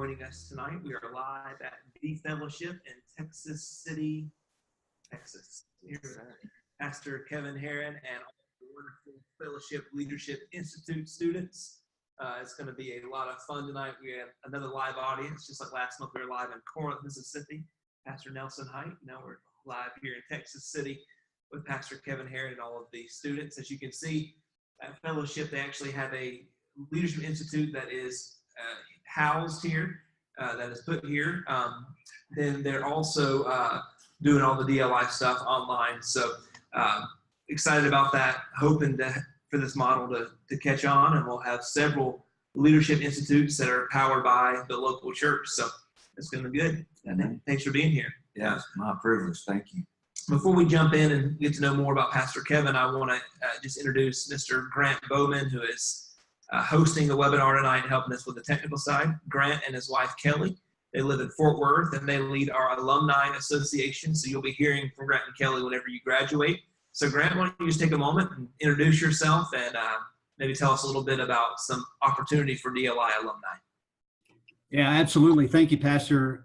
joining us tonight. We are live at The Fellowship in Texas City, Texas. Here, Pastor Kevin Herron and all the wonderful Fellowship Leadership Institute students. It's going to be a lot of fun tonight. We have another live audience, just like last month we were live in Corinth, Mississippi. Pastor Nelson Height. Now we're live here in Texas City with Pastor Kevin Herron and all of the students. As you can see, at Fellowship, they actually have a Leadership Institute that is housed here, that is put here. Then they're also doing all the DLI stuff online. So excited about that, hoping for this model to catch on, and we'll have several Leadership Institutes that are powered by the local church. So it's going to be good. And thanks for being here. Yeah, it's my privilege. Thank you. Before we jump in and get to know more about Pastor Kevin, I want to just introduce Mr. Grant Bowman, who is hosting the webinar tonight and helping us with the technical side. Grant and his wife, Kelly, they live in Fort Worth, and they lead our Alumni Association. So you'll be hearing from Grant and Kelly whenever you graduate. So Grant, why don't you just take a moment and introduce yourself and maybe tell us a little bit about some opportunity for DLI alumni. Yeah, absolutely. Thank you, Pastor.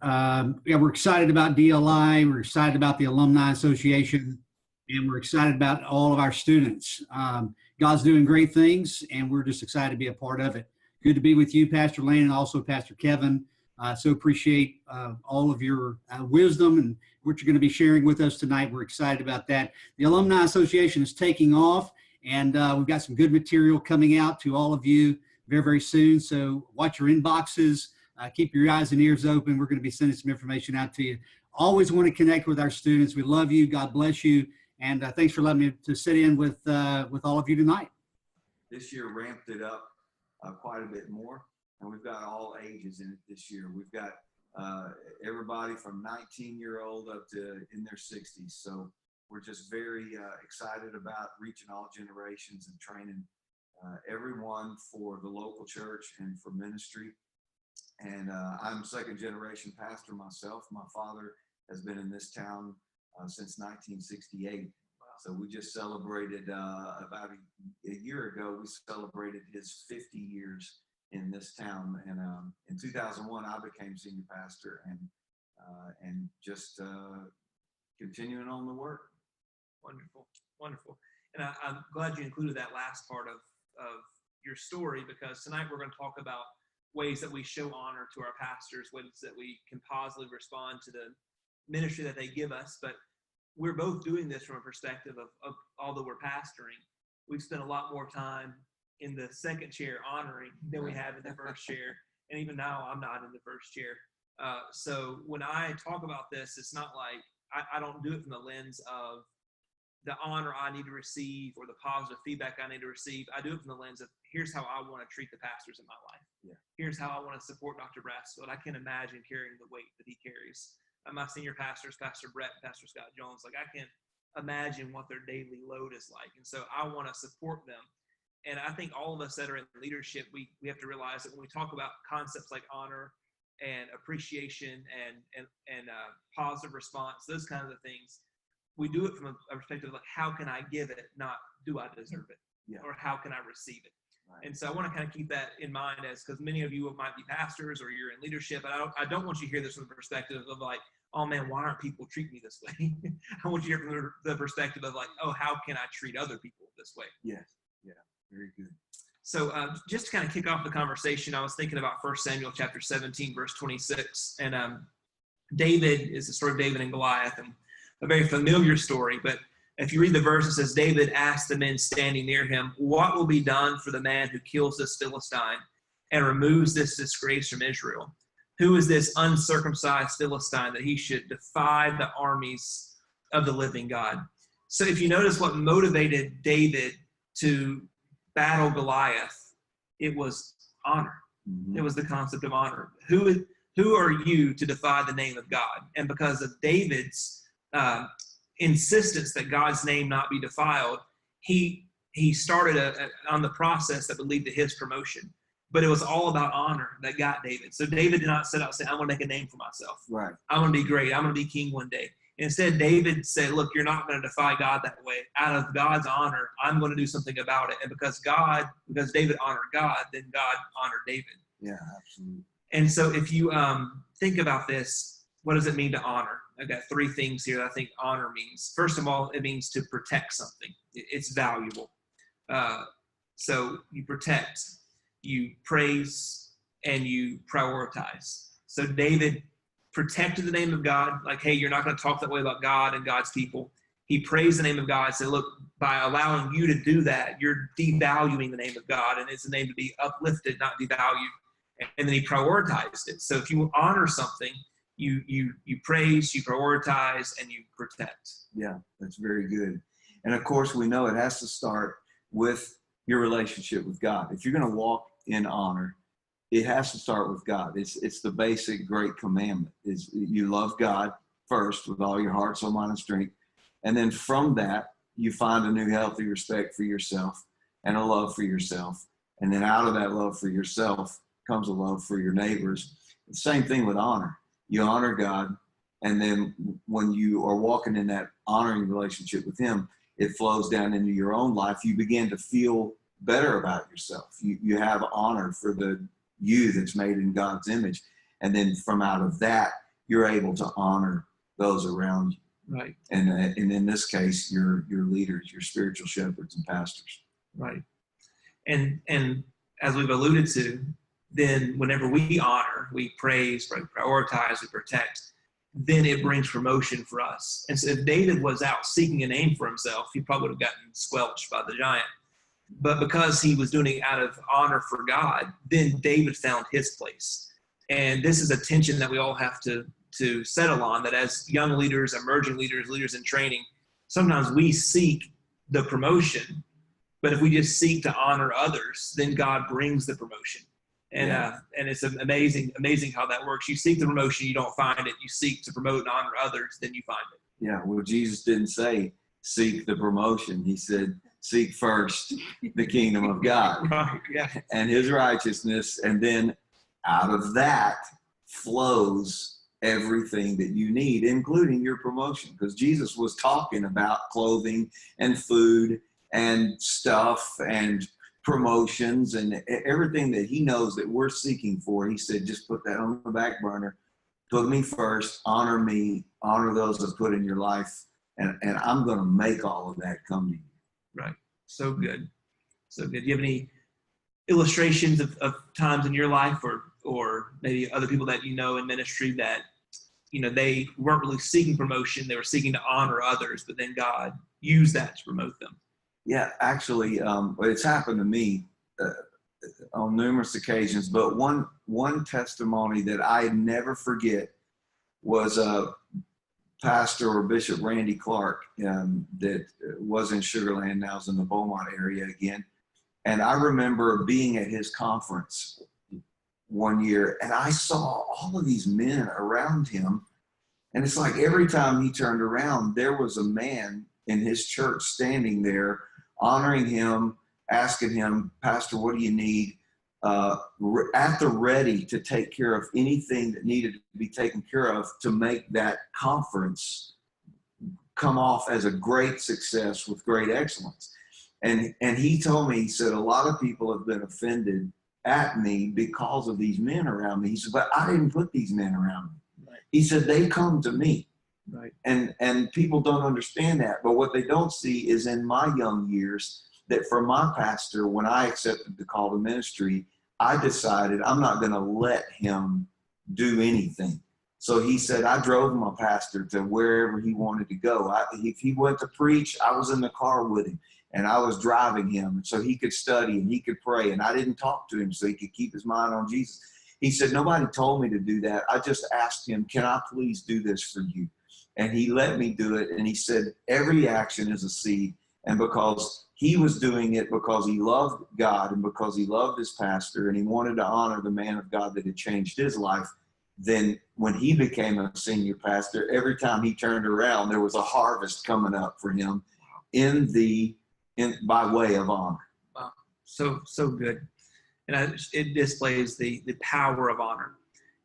We're excited about DLI. We're excited about the Alumni Association, and we're excited about all of our students. God's doing great things, and we're just excited to be a part of it. Good to be with you, Pastor Lane, and also Pastor Kevin. So appreciate all of your wisdom and what you're going to be sharing with us tonight. We're excited about that. The Alumni Association is taking off, and we've got some good material coming out to all of you very, very soon. So watch your inboxes. Keep your eyes and ears open. We're going to be sending some information out to you. Always want to connect with our students. We love you. God bless you. And thanks for letting me to sit in with all of you tonight. This year ramped it up quite a bit more, and we've got all ages in it this year. We've got everybody from 19-year-old up to in their 60s. So we're just very excited about reaching all generations and training everyone for the local church and for ministry. And I'm second generation pastor myself. My father has been in this town since 1968. So we just celebrated about a year ago, we celebrated his 50 years in this town. And in 2001, I became senior pastor and just continuing on the work. Wonderful, wonderful. And I'm glad you included that last part of your story, because tonight we're going to talk about ways that we show honor to our pastors, ways that we can positively respond to the ministry that they give us. But we're both doing this from a perspective of although we're pastoring, we've spent a lot more time in the second chair honoring than we have in the first chair. And even now, I'm not in the first chair. So when I talk about this, it's not like I don't do it from the lens of the honor I need to receive or the positive feedback I need to receive. I do it from the lens of here's how I want to treat the pastors in my life. Yeah. Here's how I want to support Dr. Brassfield. I can't imagine carrying the weight that he carries. My senior pastors, Pastor Brett, Pastor Scott Jones, I can't imagine what their daily load is like. And so I want to support them. And I think all of us that are in leadership, we have to realize that when we talk about concepts like honor and appreciation and positive response, those kinds of things, we do it from a perspective of how can I give it, not do I deserve it, or how can I receive it. Right. And so I want to kind of keep that in mind, because many of you might be pastors or you're in leadership. And I don't want you to hear this from the perspective of oh man, why aren't people treating me this way? I want you to hear from the perspective of oh, how can I treat other people this way? Yes. Yeah. Very good. So just to kind of kick off the conversation, I was thinking about 1 Samuel chapter 17, verse 26. And David is the story of David and Goliath, and a very familiar story. But if you read the verse, it says, David asked the men standing near him, what will be done for the man who kills this Philistine and removes this disgrace from Israel? Who is this uncircumcised Philistine that he should defy the armies of the living God? So if you notice what motivated David to battle Goliath, it was honor. Mm-hmm. It was the concept of honor. Who are you to defy the name of God? And because of David's insistence that God's name not be defiled, he started on the process that would lead to his promotion. But it was all about honor that got David. So David did not set out and say, I want to make a name for myself. Right. I'm going to be great. I'm going to be king one day. Instead, David said, look, you're not going to defy God that way. Out of God's honor, I'm going to do something about it. And because David honored God, then God honored David. Yeah, absolutely. And so if you think about this, what does it mean to honor? I've got three things here that I think honor means. First of all, it means to protect something. It's valuable. So you protect, you praise, and you prioritize. So David protected the name of God, like, hey, you're not going to talk that way about God and God's people. He praised the name of God, said, look, by allowing you to do that, you're devaluing the name of God, and it's a name to be uplifted, not devalued. And then he prioritized it. So if you honor something, you praise, you prioritize, and you protect. Yeah, that's very good. And of course, we know it has to start with your relationship with God. If you're going to walk in honor, it has to start with God. It's the basic great commandment is you love God first with all your heart, soul, mind, and strength. And then from that, you find a new healthy respect for yourself and a love for yourself. And then out of that love for yourself comes a love for your neighbors. The same thing with honor. You honor God, and then when you are walking in that honoring relationship with him, it flows down into your own life. You begin to feel better about yourself. You have honor for the you that's made in God's image. And then from out of that, you're able to honor those around you. Right. And in this case, your leaders, your spiritual shepherds and pastors. Right. And as we've alluded to, then whenever we honor, we praise, we prioritize, we protect, then it brings promotion for us. And so if David was out seeking a name for himself, he probably would have gotten squelched by the giant. But because he was doing it out of honor for God, then David found his place. And this is a tension that we all have to settle on, that as young leaders, emerging leaders, leaders in training, sometimes we seek the promotion, but if we just seek to honor others, then God brings the promotion. And and it's amazing how that works. You seek the promotion, you don't find it. You seek to promote and honor others, then you find it. Yeah, well, Jesus didn't say seek the promotion. He said seek first the kingdom of God Right, yeah. and his righteousness, and then out of that flows everything that you need, including your promotion. Because Jesus was talking about clothing and food and stuff and promotions and everything that he knows that we're seeking for. He said, just put that on the back burner. Put me first, honor me, honor those that put in your life, and I'm going to make all of that come to you. Right. So good. So good. Do you have any illustrations of times in your life or maybe other people that you know in ministry that, you know, they weren't really seeking promotion, they were seeking to honor others, but then God used that to promote them? Yeah, actually, it's happened to me on numerous occasions, but one testimony that I never forget was Pastor or Bishop Randy Clark that was in Sugar Land, now is in the Beaumont area again. And I remember being at his conference one year, and I saw all of these men around him. And it's like every time he turned around, there was a man in his church standing there, honoring him, asking him, Pastor, what do you need? At the ready to take care of anything that needed to be taken care of to make that conference come off as a great success with great excellence. And he told me, he said, a lot of people have been offended at me because of these men around me. He said, but I didn't put these men around me. Right. He said, they come to me. Right. And people don't understand that. But what they don't see is in my young years that for my pastor, when I accepted the call to ministry, I decided I'm not going to let him do anything. So he said, I drove my pastor to wherever he wanted to go. If he went to preach, I was in the car with him and I was driving him so he could study and he could pray. And I didn't talk to him so he could keep his mind on Jesus. He said, nobody told me to do that. I just asked him, can I please do this for you? And he let me do it. And he said, every action is a seed. And because he was doing it because he loved God and because he loved his pastor and he wanted to honor the man of God that had changed his life, then when he became a senior pastor, every time he turned around, there was a harvest coming up for him by way of honor. Wow. So good. And it displays the power of honor.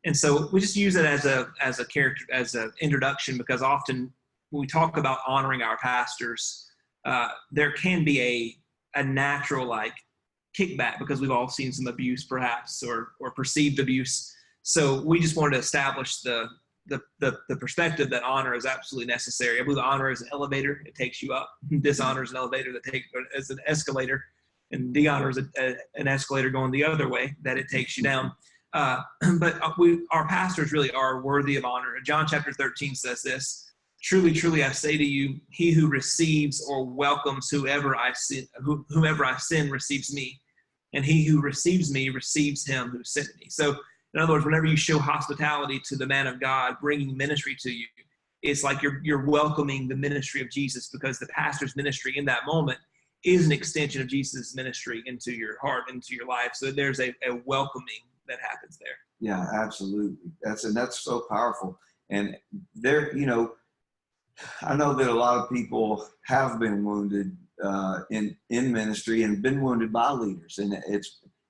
And so we just use it as a character, as an introduction, because often when we talk about honoring our pastors, there can be a natural kickback because we've all seen some abuse perhaps or perceived abuse. So we just wanted to establish the perspective that honor is absolutely necessary. I believe honor is an elevator; it takes you up. Dishonor is an elevator as an escalator, and de-honor is an escalator going the other way, that it takes you down. But our pastors really are worthy of honor. John chapter 13 says this: "Truly, truly, I say to you, he who receives or welcomes whomever I send receives me, and he who receives me receives him who sent me." So, in other words, whenever you show hospitality to the man of God, bringing ministry to you, it's like you're welcoming the ministry of Jesus, because the pastor's ministry in that moment is an extension of Jesus' ministry into your heart, into your life. So there's a welcoming that happens there. Yeah, absolutely. That's so powerful. And there, I know that a lot of people have been wounded in ministry and been wounded by leaders, and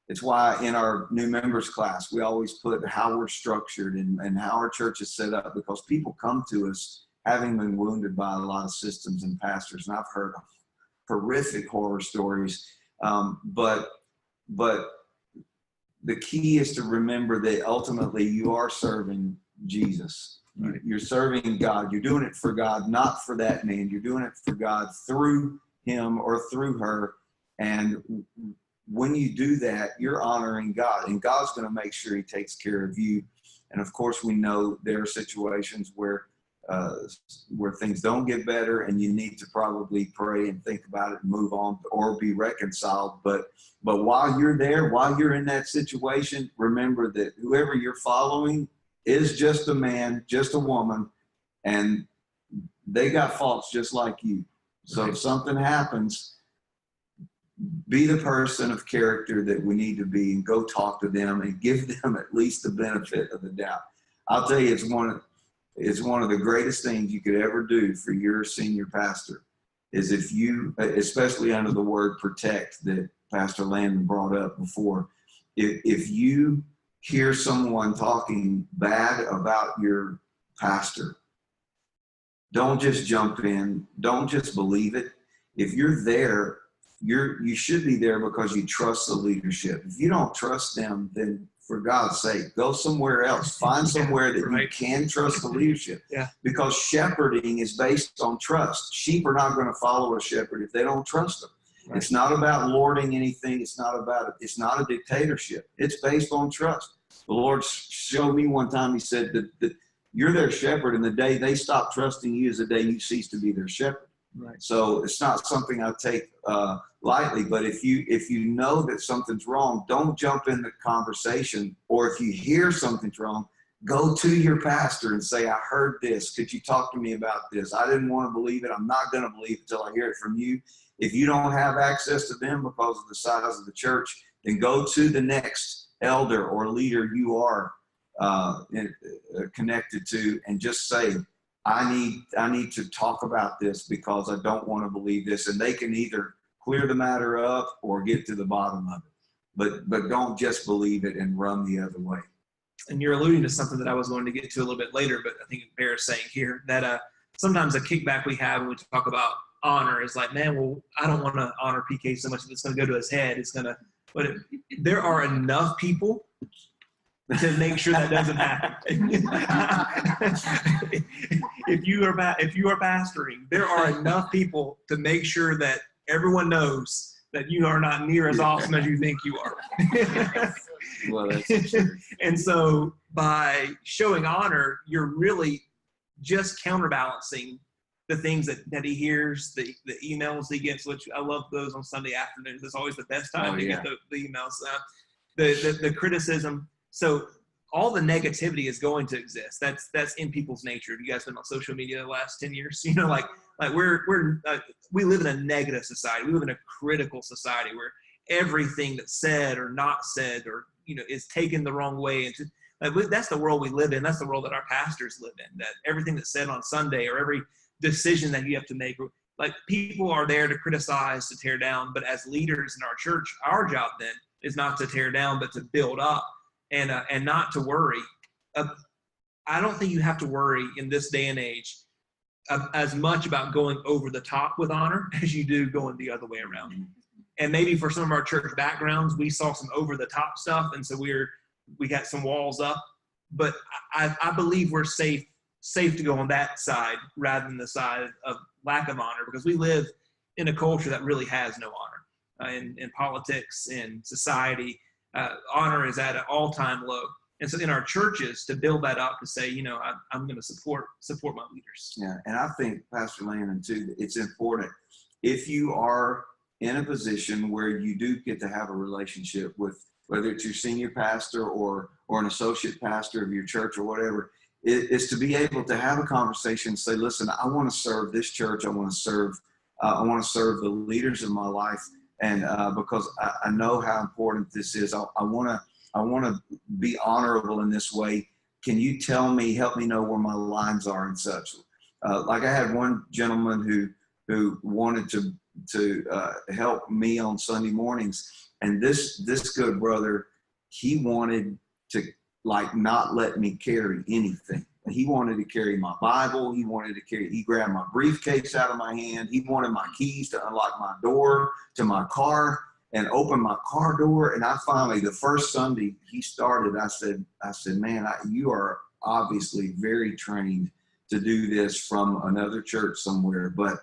it's why in our new members class we always put how we're structured and how our church is set up, because people come to us having been wounded by a lot of systems and pastors, and I've heard horrific horror stories. But the key is to remember that ultimately you are serving Jesus. Right. You're serving God. You're doing it for God, not for that man. You're doing it for God through him or through her. And when you do that, you're honoring God, and God's going to make sure he takes care of you. And of course, we know there are situations where things don't get better, and you need to probably pray and think about it and move on or be reconciled. But while you're there, while you're in that situation, remember that whoever you're following is just a man, just a woman, and they got faults just like you. So if something happens, be the person of character that we need to be, and go talk to them and give them at least the benefit of the doubt. I'll tell you, it's one of the greatest things you could ever do for your senior pastor is if you, especially under the word protect that Pastor Landon brought up before, if you hear someone talking bad about your pastor, don't just jump in. Don't just believe it. If you're there, you should be there because you trust the leadership. If you don't trust them, then for God's sake, go somewhere else. Find somewhere that you can trust the leadership. Yeah. Because shepherding is based on trust. Sheep are not going to follow a shepherd if they don't trust them. Right. It's not about lording anything. It's not a dictatorship. It's based on trust. The Lord showed me one time, he said that you're their shepherd, and the day they stop trusting you is the day you cease to be their shepherd. Right. So it's not something I take lightly, but if you know that something's wrong, don't jump in the conversation. Or if you hear something's wrong, go to your pastor and say, I heard this. Could you talk to me about this? I didn't want to believe it. I'm not going to believe it until I hear it from you. If you don't have access to them because of the size of the church, then go to the next elder or leader you are connected to, and just say, I need to talk about this because I don't want to believe this. And they can either clear the matter up or get to the bottom of it. But don't just believe it and run the other way. And you're alluding to something that I was going to get to a little bit later, but I think Bear's saying here that sometimes a kickback we have when we talk about honor is like, man, well, I don't want to honor PK so much that it's going to go to his head. But there are enough people to make sure that doesn't happen. If you are pastoring, there are enough people to make sure that everyone knows that you are not near as awesome as you think you are. Well, that's true. And so by showing honor, you're really just counterbalancing the things that he hears, the emails he gets, which I love those on Sunday afternoons. It's always the best time to get the emails, the criticism. So all the negativity is going to exist. That's in people's nature. You guys been on social media the last 10 years? You know, like we live in a negative society. We live in a critical society where everything that's said or not said or is taken the wrong way. And that's the world we live in. That's the world that our pastors live in. That everything that's said on Sunday or every decision that you have to make, like people are there to criticize, to tear down. But as leaders in our church, our job then is not to tear down, but to build up. And not to worry. I don't think you have to worry in this day and age as much about going over the top with honor as you do going the other way around. And maybe for some of our church backgrounds, we saw some over the top stuff, and so we got some walls up but I believe we're safe to go on that side rather than the side of lack of honor, because we live in a culture that really has no honor in politics, in society. Honor is at an all-time low. And so in our churches, to build that up, to say, I'm going to support my leaders. Yeah, and I think, Pastor Landon, too, it's important. If you are in a position where you do get to have a relationship with, whether it's your senior pastor or an associate pastor of your church or whatever, is to be able to have a conversation and say, listen, I want to serve this church. I want to serve the leaders of my life. And because I know how important this is, I want to be honorable in this way. Can you help me know where my lines are and such? Like I had one gentleman who wanted to help me on Sunday mornings, and this good brother, he wanted to not let me carry anything. He wanted to carry my Bible. He grabbed my briefcase out of my hand. He wanted my keys to unlock my door to my car and open my car door. And I finally, the first Sunday he started, I said, man, you are obviously very trained to do this from another church somewhere, but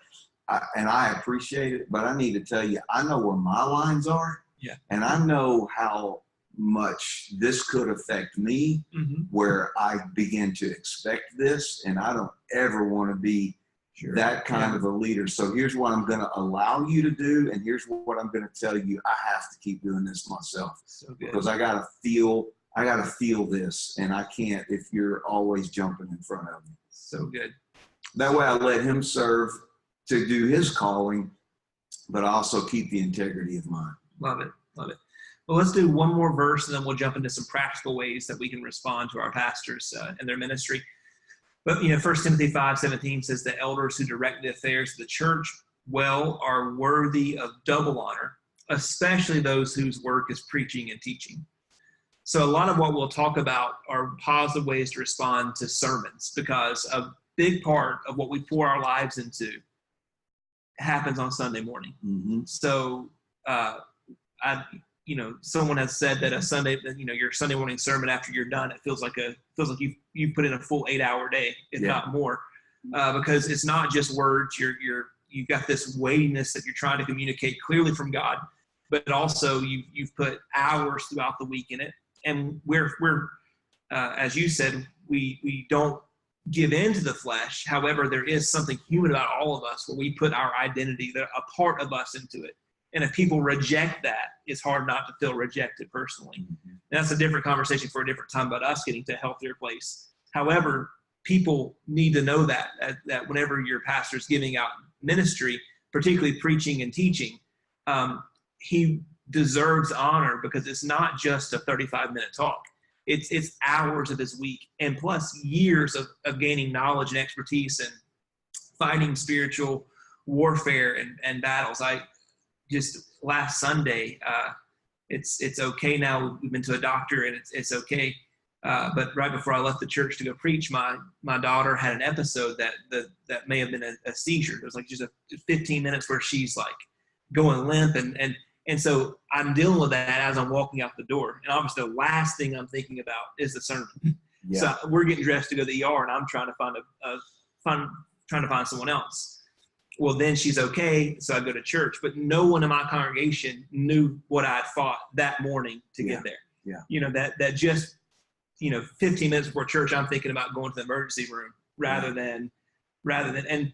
I appreciate it, but I need to tell you, I know where my lines are. Yeah. And I know how much this could affect me, where I begin to expect this, and I don't ever want to be that kind of a leader. So here's what I'm going to allow you to do, and here's what I'm going to tell you. I have to keep doing this myself, because I got to feel this, and I can't if you're always jumping in front of me. So good. That way I let him serve to do his calling, but I also keep the integrity of mine. Love it. Well, let's do one more verse, and then we'll jump into some practical ways that we can respond to our pastors and their ministry. But 1 Timothy 5:17 says the elders who direct the affairs of the church are worthy of double honor, especially those whose work is preaching and teaching. So a lot of what we'll talk about are positive ways to respond to sermons, because a big part of what we pour our lives into happens on Sunday morning. Mm-hmm. So, someone has said that your Sunday morning sermon after you're done, it feels like you put in a full 8-hour day, if not more, because it's not just words. You've got this weightiness that you're trying to communicate clearly from God, but also you've put hours throughout the week in it. And we're as you said, we don't give in to the flesh. However, there is something human about all of us where we put our identity, a part of us, into it. And if people reject that, it's hard not to feel rejected personally. Mm-hmm. And that's a different conversation for a different time about us getting to a healthier place. However, people need to know that whenever your pastor is giving out ministry, particularly preaching and teaching, he deserves honor, because it's not just a 35-minute talk. It's hours of his week, and plus years of gaining knowledge and expertise and fighting spiritual warfare and battles. Just last Sunday, it's okay now. We've been to a doctor and it's okay. But right before I left the church to go preach, my daughter had an episode that may have been a seizure. It was like just 15 minutes where she's like going limp, and so I'm dealing with that as I'm walking out the door. And obviously the last thing I'm thinking about is the sermon. Yeah. So we're getting dressed to go to the ER, and I'm trying to find someone else. Well, then she's okay, so I go to church. But no one in my congregation knew what I had fought that morning to get there. Yeah. That just 15 minutes before church, I'm thinking about going to the emergency room rather than, and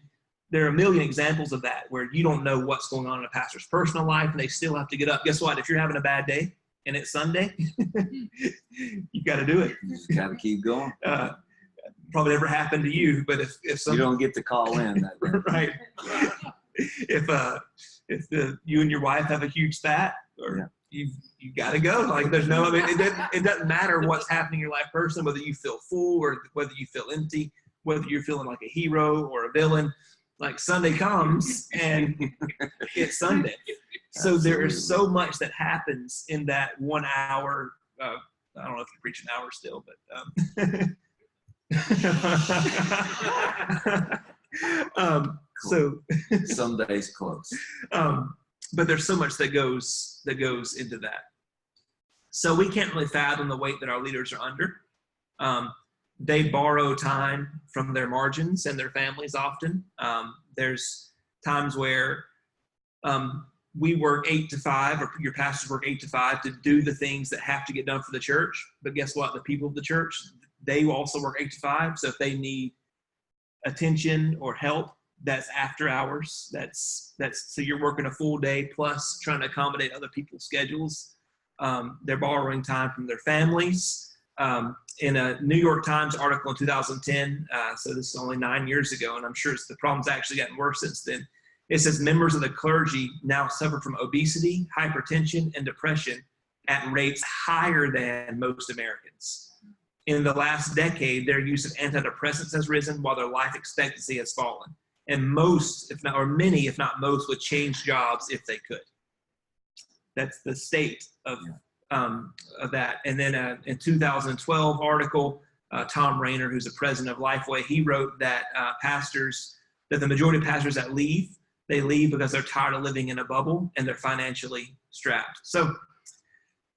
there are a million examples of that where you don't know what's going on in a pastor's personal life, and they still have to get up. Guess what? If you're having a bad day and it's Sunday, you got to do it. You just got to keep going. Probably never happened to you, but if you don't get to call in that day. Right. If you and your wife have a huge spat, or you got to go. Like there's no, it doesn't matter what's happening in your life personally, whether you feel full or whether you feel empty, whether you're feeling like a hero or a villain. Like Sunday comes and it's Sunday. So there is so much that happens in that 1 hour. I don't know if you preach an hour still, but so some days close. But there's so much that goes into that. So we can't really fathom the weight that our leaders are under. They borrow time from their margins and their families often. There's times where we work 8 to 5, or your pastors work 8 to 5 to do the things that have to get done for the church. But guess what? The people of the church, they will also work 8 to 5. So if they need attention or help, that's after hours. That's so you're working a full day plus trying to accommodate other people's schedules. They're borrowing time from their families. In a New York Times article in 2010, so this is only 9 years ago, and I'm sure the problem's actually gotten worse since then. It says members of the clergy now suffer from obesity, hypertension, and depression at rates higher than most Americans. In the last decade, their use of antidepressants has risen while their life expectancy has fallen. And most, if not, or many, if not most, would change jobs if they could. That's the state of that. And then in 2012 article, Tom Rainer, who's the president of Lifeway, he wrote that that the majority of pastors that leave, they leave because they're tired of living in a bubble and they're financially strapped. So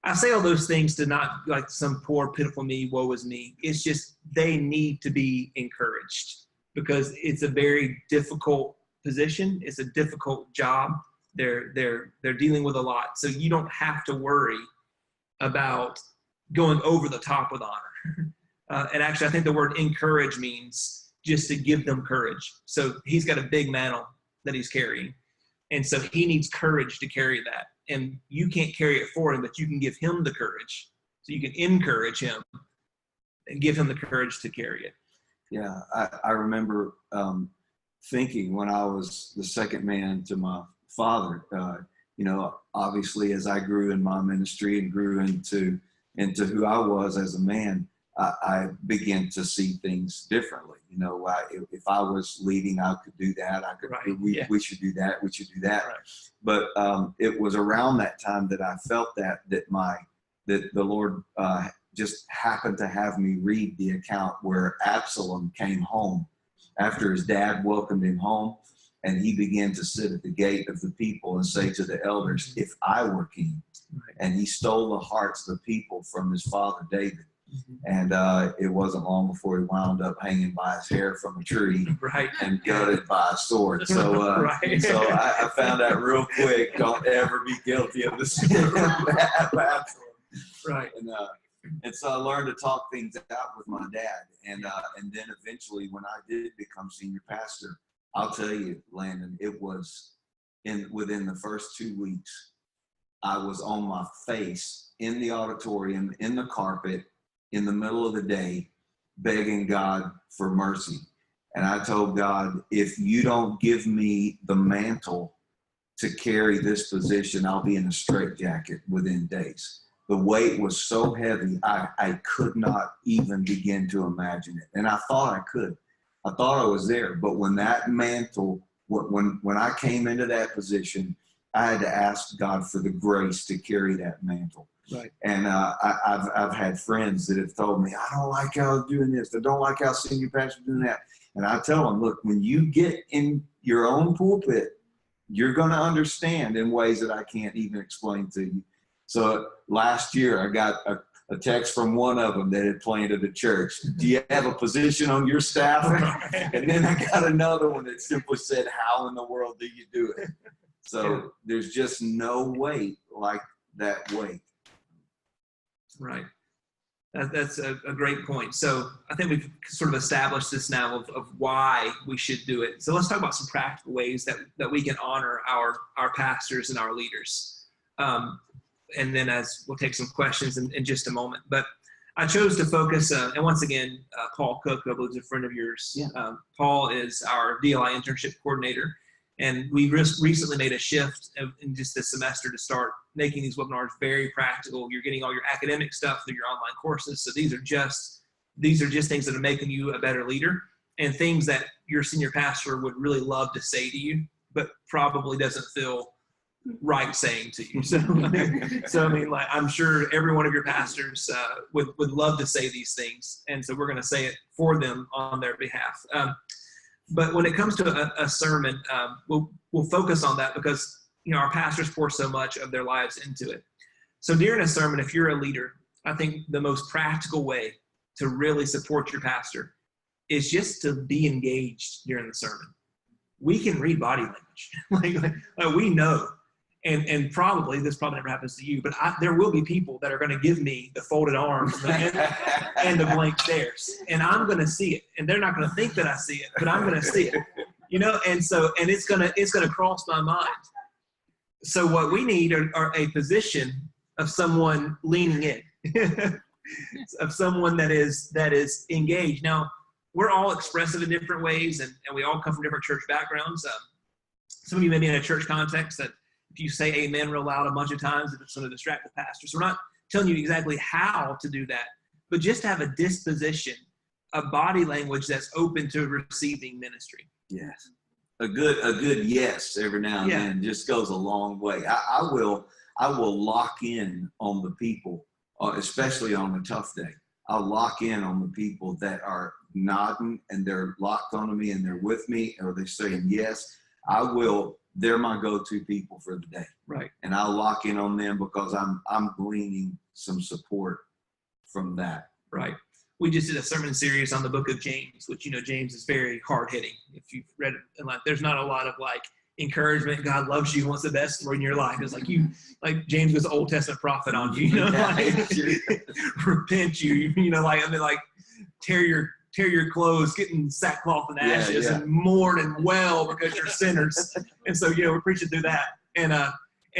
I say all those things to not like some poor, pitiful me, woe is me. It's just they need to be encouraged because it's a very difficult position. It's a difficult job. They're dealing with a lot. So you don't have to worry about going over the top with honor. And actually, I think the word encourage means just to give them courage. So he's got a big mantle that he's carrying. And so he needs courage to carry that. And you can't carry it for him, but you can give him the courage. So you can encourage him and give him the courage to carry it. Yeah, I remember thinking when I was the second man to my father, obviously as I grew in my ministry and grew into who I was as a man, I began to see things differently. If I was leading, I could do that. We should do that. We should do that. Right. But it was around that time that I felt that the Lord just happened to have me read the account where Absalom came home after his dad welcomed him home, and he began to sit at the gate of the people and say to the elders, "If I were king," right. And he stole the hearts of the people from his father David. And it wasn't long before he wound up hanging by his hair from a tree, right, and gutted by a sword. So, right. So I found out real quick, don't ever be guilty of the sin of Absalom. Right. And so I learned to talk things out with my dad. And then eventually when I did become senior pastor, I'll tell you, Landon, it was within the first 2 weeks, I was on my face in the auditorium, in the carpet, in the middle of the day, begging God for mercy. And I told God, if you don't give me the mantle to carry this position, I'll be in a straitjacket within days. The weight was so heavy, I could not even begin to imagine it. And I thought I could. I thought I was there. But when that mantle, when I came into that position, I had to ask God for the grace to carry that mantle. Right. And I've had friends that have told me, I don't like how I'm doing this. I don't like how senior pastor's doing that. And I tell them, look, when you get in your own pulpit, you're going to understand in ways that I can't even explain to you. So last year, I got a text from one of them that had planted a church. Do you have a position on your staff? And then I got another one that simply said, how in the world do you do it? So there's just no weight like that weight. Right. That's a great point. So I think we've sort of established this now of why we should do it. So let's talk about some practical ways that we can honor our pastors and our leaders. And then we'll take some questions in just a moment. But I chose to focus, and once again, Paul Cook, I believe is a friend of yours. Yeah. Paul is our DLI internship coordinator. And we recently made a shift in just this semester to start making these webinars very practical. You're getting all your academic stuff through your online courses. So these are just things that are making you a better leader and things that your senior pastor would really love to say to you, but probably doesn't feel right saying to you. So I mean, like, I'm sure every one of your pastors would love to say these things. And so we're going to say it for them on their behalf. But when it comes to a sermon, we'll focus on that because, our pastors pour so much of their lives into it. So during a sermon, if you're a leader, I think the most practical way to really support your pastor is just to be engaged during the sermon. We can read body language. like we know. And probably, this probably never happens to you, but there will be people that are going to give me the folded arms and the blank stares. And I'm going to see it. And they're not going to think that I see it, but I'm going to see it. And it's going to cross my mind. So what we need are a position of someone leaning in, of someone that is engaged. Now, we're all expressive in different ways, and we all come from different church backgrounds. Some of you may be in a church context that if you say amen real loud a bunch of times, it's going to distract the pastor. So we're not telling you exactly how to do that, but just have a disposition, a body language that's open to receiving ministry. Yes. A good yes every now and then just goes a long way. I will lock in on the people, especially on a tough day. I'll lock in on the people that are nodding and they're locked onto me and they're with me, or they're saying yes. They're my go-to people for the day. Right. And I'll lock in on them because I'm gleaning some support from that. Right. We just did a sermon series on the book of James, which, James is very hard-hitting. If you've read it in life, there's not a lot of encouragement. God loves you, wants the best for in your life. It's like James was an Old Testament prophet on you, repent you, tear your clothes, get in sackcloth and ashes, and mourn and wail because you're sinners. And so, we're preaching through that. And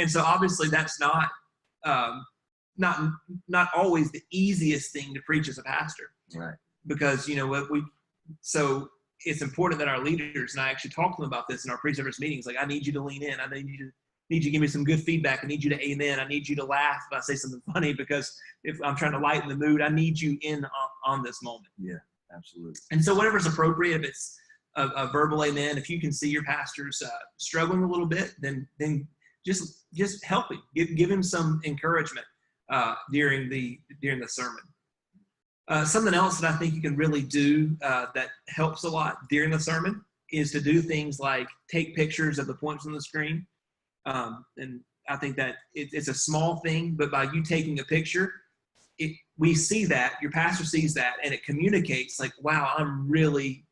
so obviously that's not always the easiest thing to preach as a pastor. Right. Because, so it's important that our leaders, and I actually talk to them about this in our pre-service meetings, I need you to lean in. I need you to give me some good feedback. I need you to amen. I need you to laugh if I say something funny, because if I'm trying to lighten the mood, I need you in on this moment. Yeah. Absolutely. And so whatever's appropriate, if it's a verbal amen, if you can see your pastor's struggling a little bit, then just help him, give him some encouragement during the sermon. Something else that I think you can really do that helps a lot during the sermon is to do things like take pictures of the points on the screen. And I think that it's a small thing, but by you taking a picture, we see that, your pastor sees that, and it communicates wow, I'm really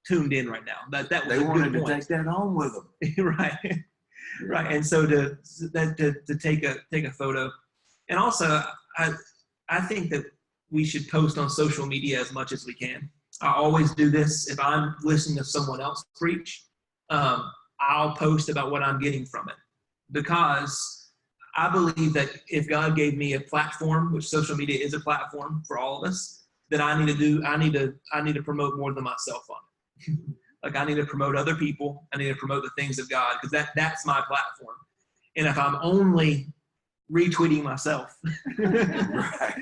tuned in right now. That was they wanted to point. take that home with them. Right. Right. And so to take a photo. And also I think that we should post on social media as much as we can. I always do this. If I'm listening to someone else preach, I'll post about what I'm getting from it, because I believe that if God gave me a platform, which social media is a platform for all of us, that I need to promote more than myself on it. I need to promote other people. I need to promote the things of God, because that's my platform. And if I'm only retweeting myself, Right.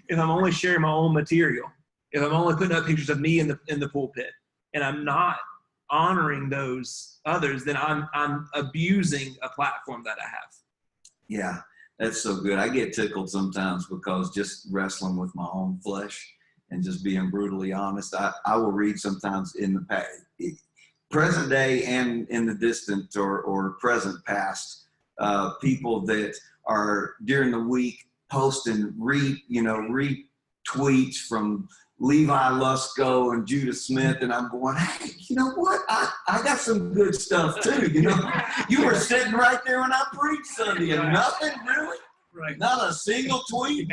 if I'm only sharing my own material, if I'm only putting up pictures of me in the pulpit, and I'm not honoring those others, then I'm abusing a platform that I have. Yeah, that's so good. I get tickled sometimes because just wrestling with my own flesh and just being brutally honest, I will read sometimes in the present day and in the distant or present past, people that are during the week posting retweets from Levi Lusko and Judah Smith, and I'm going, hey, you know what? I got some good stuff too. You were sitting right there when I preached Sunday, and nothing really, Right. not a single tweet.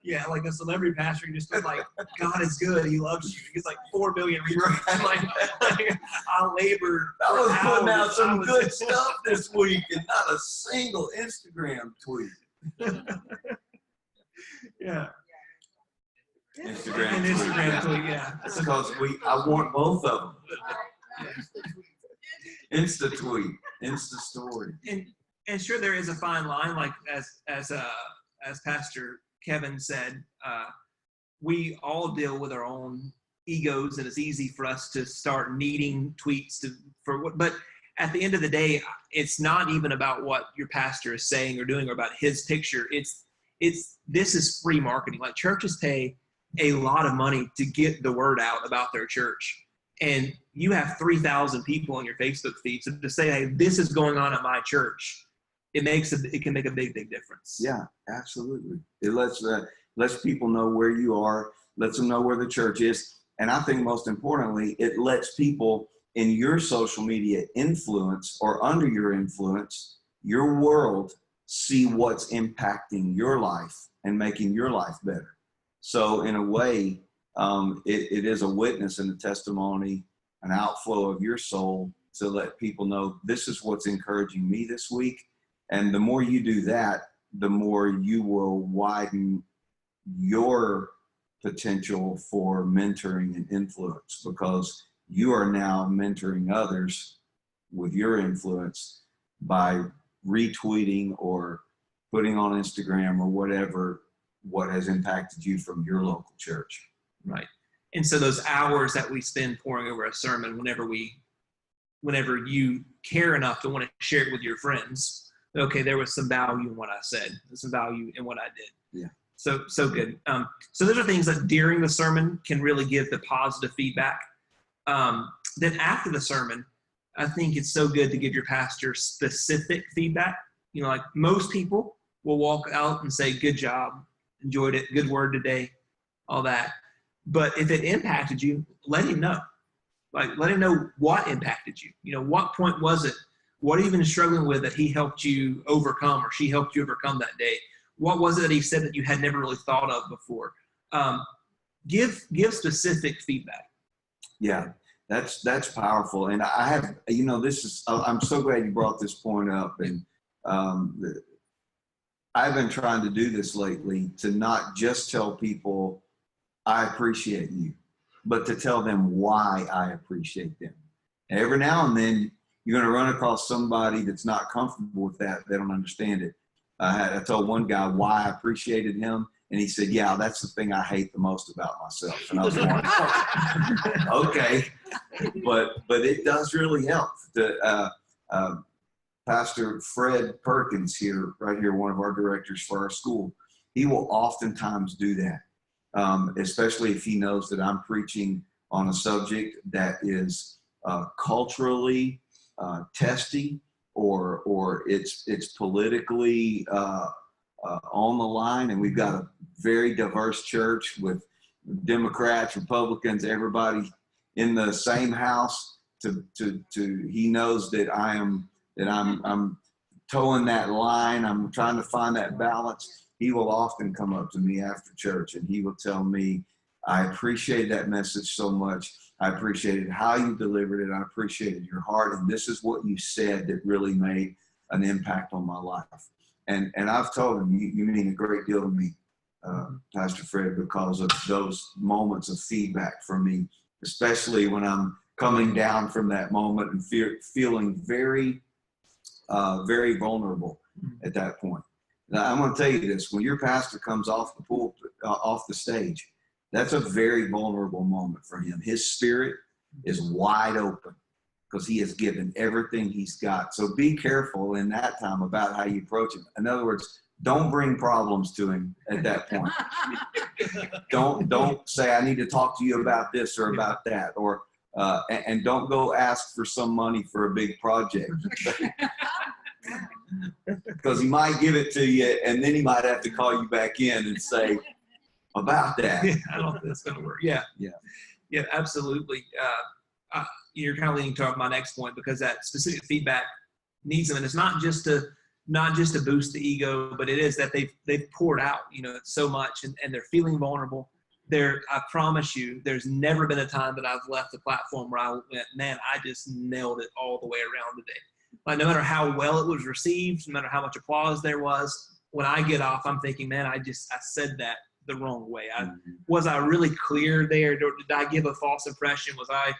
Yeah, like a celebrity pastor, you just put God is good, He loves you. It's 4 billion retweets. I labored. I was putting out some hours. good stuff this week, and not a single Instagram tweet. Yeah. Instagram An tweet, Instagram yeah. tweet, yeah. It's because I want both of them. Insta tweet, Insta story. And sure, there is a fine line, as Pastor Kevin said, we all deal with our own egos, and it's easy for us to start needing tweets but at the end of the day, it's not even about what your pastor is saying or doing or about his picture. This is free marketing. Churches pay a lot of money to get the word out about their church. And you have 3,000 people on your Facebook feed. So to say, hey, this is going on at my church, it can make a big, big difference. Yeah, absolutely. It lets lets people know where you are, lets them know where the church is. And I think most importantly, it lets people in your social media influence or under your influence, your world, see what's impacting your life and making your life better. So in a way, it is a witness and a testimony, an outflow of your soul to let people know this is what's encouraging me this week. And the more you do that, the more you will widen your potential for mentoring and influence, because you are now mentoring others with your influence by retweeting or putting on Instagram or whatever what has impacted you from your local church. Right. And so those hours that we spend poring over a sermon, whenever you care enough to want to share it with your friends, okay, there was some value in what I said, some value in what I did. Yeah. So good. So those are things that during the sermon can really give the positive feedback. Then after the sermon, I think it's so good to give your pastor specific feedback. You know, like most people will walk out and say, good job, enjoyed it, good word today, all that. But if it impacted you, let him know. Like, let him know what impacted you. You know, what point was it? What have you been struggling with that he helped you overcome, or she helped you overcome that day? What was it that he said that you had never really thought of before? Give specific feedback. Yeah, that's powerful. And I have, you know, I'm so glad you brought this point up. And I've been trying to do this lately, to not just tell people I appreciate you, but to tell them why I appreciate them. And every now and then you're going to run across somebody that's not comfortable with that. They don't understand it. I told one guy why I appreciated him, and he said, yeah, that's the thing I hate the most about myself. And I was like, okay, but it does really help. Pastor Fred Perkins here, right here, one of our directors for our school, he will oftentimes do that, especially if he knows that I'm preaching on a subject that is culturally testy, or it's politically on the line, and we've got a very diverse church with Democrats, Republicans, everybody in the same house. He knows that I'm towing that line. I'm trying to find that balance. He will often come up to me after church and he will tell me, I appreciate that message so much. I appreciated how you delivered it. I appreciated your heart. And this is what you said that really made an impact on my life. And I've told him, you mean a great deal to me, Pastor Fred, because of those moments of feedback from me, especially when I'm coming down from that moment and feeling very, very vulnerable at that point. Now, I'm going to tell you this: when your pastor comes off the pulpit, off the stage, that's a very vulnerable moment for him. His spirit is wide open because he has given everything he's got. So be careful in that time about how you approach him. In other words, don't bring problems to him at that point. Don't say, I need to talk to you about this or about that, or and don't go ask for some money for a big project. Because he might give it to you, and then he might have to call you back in and say about that. Yeah, I don't think that's going to work. Yeah, absolutely. You're kind of leading to my next point, because that specific feedback needs them, and it's not just to boost the ego, but it is that they've poured out, you know, so much, and they're feeling vulnerable. I promise you, there's never been a time that I've left the platform where I went, man, I just nailed it all the way around today. Like, no matter how well it was received, no matter how much applause there was, when I get off, I'm thinking, man, I said that the wrong way. Was I really clear there? Did I give a false impression? Was I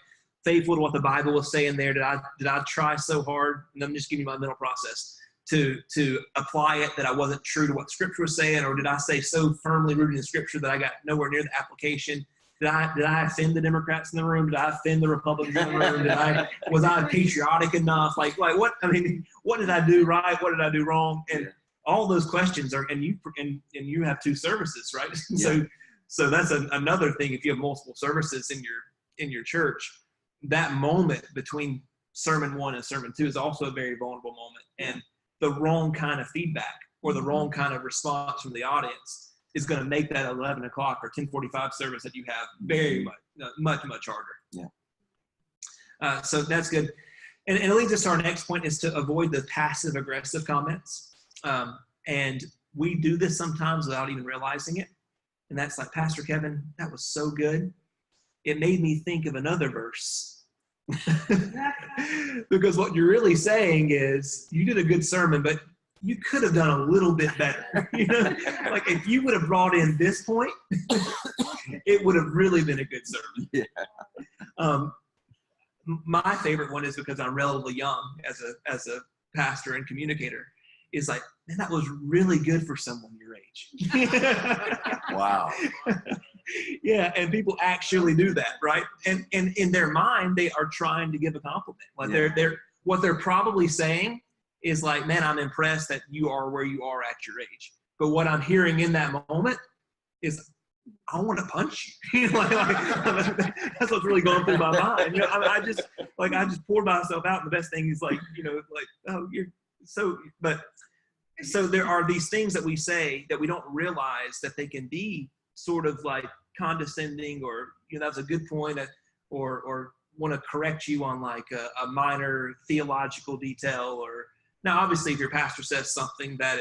faithful to what the Bible was saying there? Did I try so hard? And I'm just giving you my mental process to apply it that I wasn't true to what Scripture was saying, or did I say so firmly rooted in Scripture that I got nowhere near the application? Did I offend the Democrats in the room? Did I offend the Republicans in the room? Was I patriotic enough? Like what? I mean, what did I do right? What did I do wrong? And all those questions are, and you have 2 services, right? Yeah. So that's another thing. If you have multiple services in your church, that moment between sermon 1 and sermon 2 is also a very vulnerable moment, and the wrong kind of feedback or the wrong kind of response from the audience is going to make that 11 o'clock or 10:45 service that you have very much harder. Yeah. So that's good. And it leads us to our next point, is to avoid the passive aggressive comments. And we do this sometimes without even realizing it. And that's like, Pastor Kevin, that was so good. It made me think of another verse. Because what you're really saying is, you did a good sermon, but you could have done a little bit better. You know, like if you would have brought in this point, it would have really been a good sermon. Yeah. My favorite one is, because I'm relatively young as a pastor and communicator, is like, man, that was really good for someone your age. Wow. Yeah, and people actually do that, right? And in their mind, they are trying to give a compliment. Like what they're probably saying is like, man, I'm impressed that you are where you are at your age. But what I'm hearing in that moment is, I want to punch you. That's what's really going through my mind. You know, I just poured myself out, and the best thing is like, you know, like, oh, you're so. But so there are these things that we say that we don't realize that they can be sort of like condescending, or, you know, that's a good point, or want to correct you on like a minor theological detail. Or now, obviously, if your pastor says something that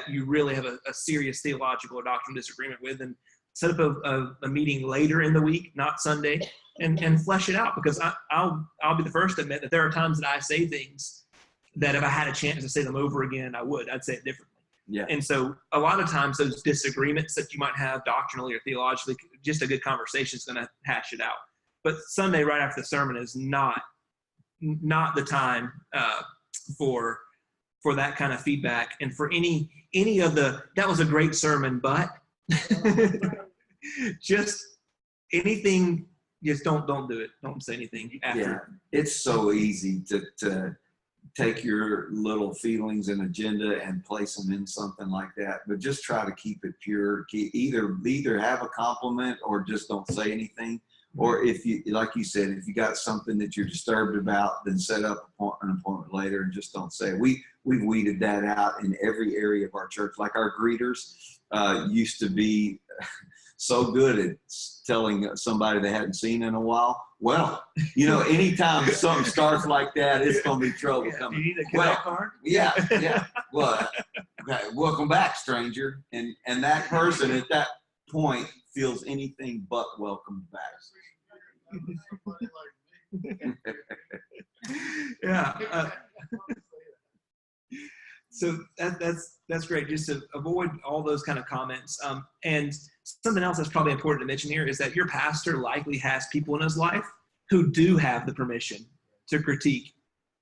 you really have a serious theological or doctrinal disagreement with, and set up a meeting later in the week, not Sunday, and flesh it out. Because I'll be the first to admit that there are times that I say things that if I had a chance to say them over again, I'd say it differently. Yeah. And so a lot of times those disagreements that you might have doctrinally or theologically, just a good conversation is going to hash it out. But Sunday right after the sermon is not the time for that kind of feedback, and for any of that was a great sermon, but just anything, just don't do it. Don't say anything after. Yeah, it's so easy to take your little feelings and agenda and place them in something like that, but just try to keep it pure. Either have a compliment or just don't say anything. Or if you, like you said, if you got something that you're disturbed about, then set up an appointment later and just don't say it. We've weeded that out in every area of our church. Like our greeters used to be so good at telling somebody they hadn't seen in a while, well, you know, anytime something starts like that, it's going to be trouble coming. Do you need a connect card? Yeah. Well, okay, welcome back, stranger. And that person at that point feels anything but welcome back. Yeah. So that's great. Just to avoid all those kind of comments. And something else that's probably important to mention here is that your pastor likely has people in his life who do have the permission to critique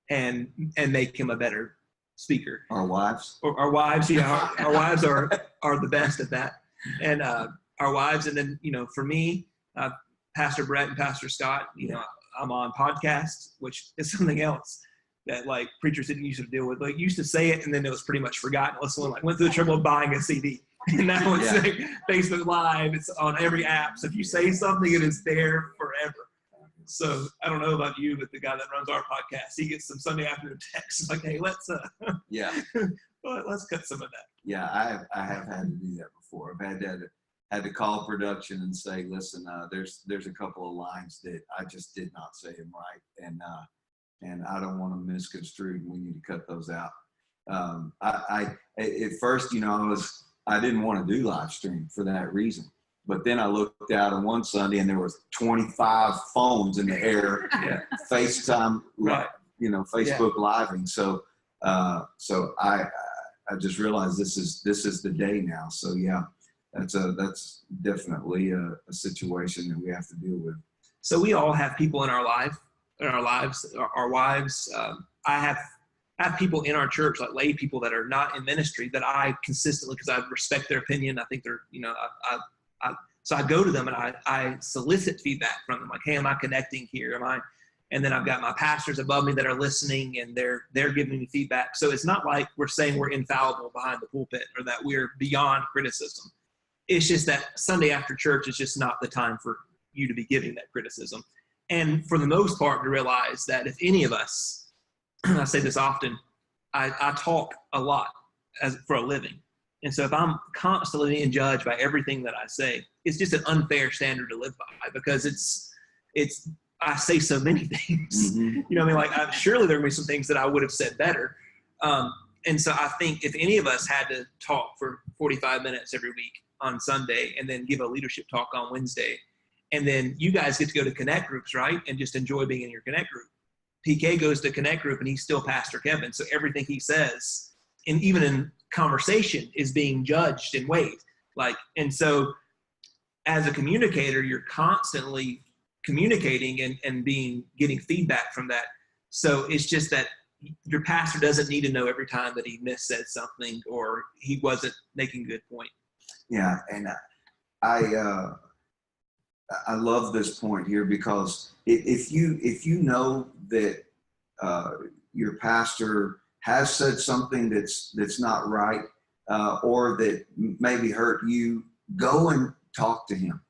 and make him a better speaker. Our wives. Or our wives, yeah. Our wives are the best at that. And our wives, and then, you know, for me, Pastor Brett and Pastor Scott, you know, I'm on podcasts, which is something else that like preachers didn't used to deal with. Like used to say it and then it was pretty much forgotten. Unless someone like went through the trouble of buying a CD. And now it's like Facebook Live, it's on every app. So if you say something, it is there forever. So I don't know about you, but the guy that runs our podcast, he gets some Sunday afternoon texts like, hey, let's cut some of that. Yeah, I have had to do that before. I've had to call production and say, listen, there's a couple of lines that I just did not say them right, and I don't want them misconstrued. We need to cut those out. I at first, you know, I didn't want to do live stream for that reason. But then I looked out on one Sunday and there was 25 phones in the air, FaceTime, right. You know, Facebook Living. So I just realized this is the day now. So yeah, that's definitely a situation that we have to deal with. So we all have people in our lives, our wives. I have people in our church, like lay people that are not in ministry, that I consistently, because I respect their opinion. I think they're, you know, so I go to them and I solicit feedback from them. Like, hey, am I connecting here? And then I've got my pastors above me that are listening and they're giving me feedback. So it's not like we're saying we're infallible behind the pulpit or that we're beyond criticism. It's just that Sunday after church is just not the time for you to be giving that criticism. And for the most part, to realize that if any of us, I say this often, I talk a lot for a living. And so if I'm constantly being judged by everything that I say, it's just an unfair standard to live by, because I say so many things. Mm-hmm. You know what I mean? Like, surely there are going to be some things that I would have said better. And so I think if any of us had to talk for 45 minutes every week on Sunday and then give a leadership talk on Wednesday, and then you guys get to go to connect groups, right? And just enjoy being in your connect group. PK goes to connect group and he's still Pastor Kevin. So everything he says, and even in conversation, is being judged and weighed. And so as a communicator, you're constantly communicating and getting feedback from that. So it's just that your pastor doesn't need to know every time that he missaid something or he wasn't making a good point. Yeah, and I love this point here, because if you know that your pastor has said something that's not right, or that maybe hurt you, go and talk to him.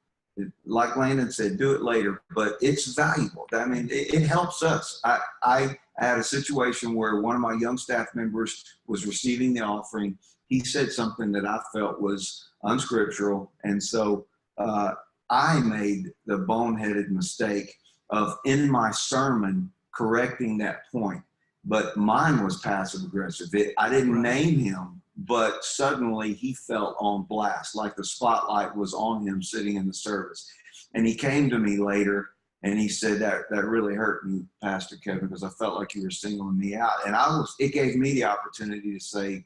Like Landon said, do it later, but it's valuable. I mean, it helps us. I had a situation where one of my young staff members was receiving the offering. He said something that I felt was unscriptural, and so I made the boneheaded mistake of, in my sermon, correcting that point. But mine was passive aggressive. I didn't name him, but suddenly he felt on blast, like the spotlight was on him sitting in the service. And he came to me later and he said, that really hurt me, Pastor Kevin, because I felt like you were singling me out. And it gave me the opportunity to say,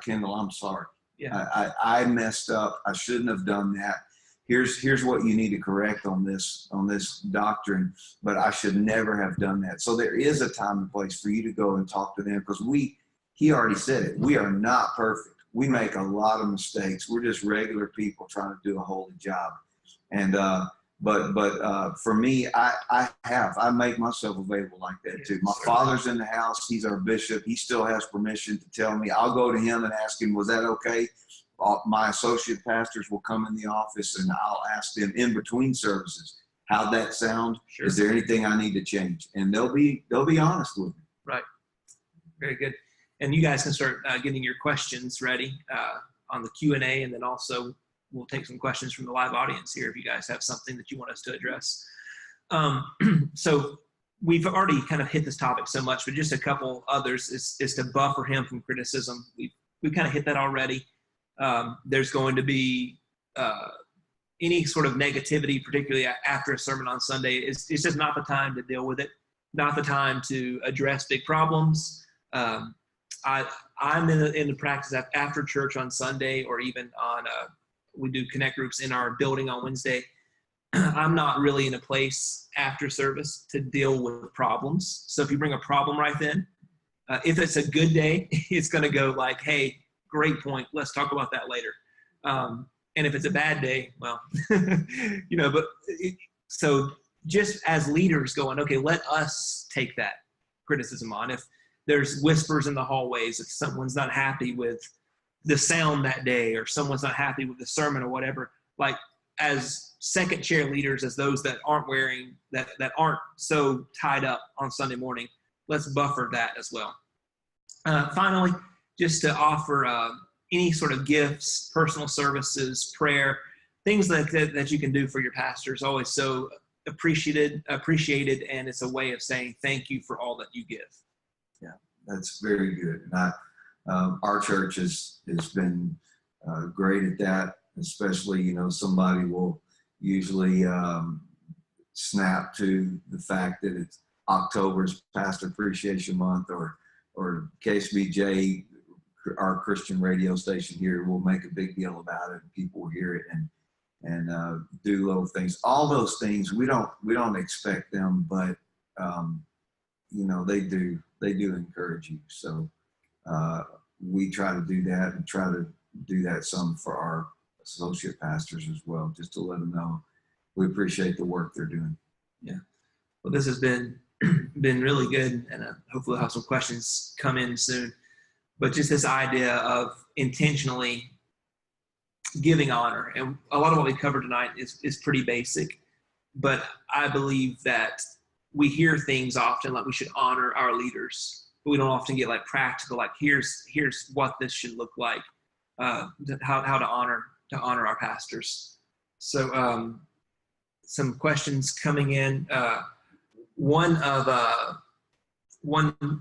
Kendall, I'm sorry. Yeah. I messed up. I shouldn't have done that. Here's what you need to correct on this doctrine, but I should never have done that. So there is a time and place for you to go and talk to them, because he already said it. We are not perfect. We make a lot of mistakes. We're just regular people trying to do a holy job. And but for me, I make myself available like that too. My father's in the house. He's our bishop. He still has permission to tell me. I'll go to him and ask him, was that okay? My associate pastors will come in the office and I'll ask them in between services, how'd that sound? Sure. Is there anything I need to change? And they'll be honest with me. Right. Very good. And you guys can start getting your questions ready on the Q&A, and then also we'll take some questions from the live audience here if you guys have something that you want us to address. So we've already kind of hit this topic so much, but just a couple others is to buffer him from criticism. We've kind of hit that already. There's going to be any sort of negativity, particularly after a sermon on Sunday. It's just not the time to deal with it, not the time to address big problems. I'm in the practice of after church on Sunday, or even on we do connect groups in our building on Wednesday. I'm not really in a place after service to deal with problems. So if you bring a problem right then, if it's a good day, it's going to go like, hey, great point. Let's talk about that later. And if it's a bad day, well, so just as leaders going, okay, let us take that criticism on. If there's whispers in the hallways, if someone's not happy with the sound that day, or someone's not happy with the sermon or whatever, like as second chair leaders, as those that aren't that aren't so tied up on Sunday morning, let's buffer that as well. Finally, just to offer any sort of gifts, personal services, prayer, things like that you can do for your pastor is always so appreciated, and it's a way of saying thank you for all that you give. Yeah, that's very good. And our church has been great at that, especially, somebody will usually snap to the fact that it's October's Pastor Appreciation Month, or KSBJ, our Christian radio station here, will make a big deal about it, and people will hear it and do little things. All those things we don't expect them, but they do encourage you. So we try to do that, and try to do that some for our associate pastors as well, just to let them know we appreciate the work they're doing. Yeah. Well, this has been really good, and hopefully we'll have some questions come in soon. But just this idea of intentionally giving honor, and a lot of what we covered tonight is pretty basic, but I believe that we hear things often like we should honor our leaders, but we don't often get like practical, like here's what this should look like. how to honor our pastors. So some questions coming in. One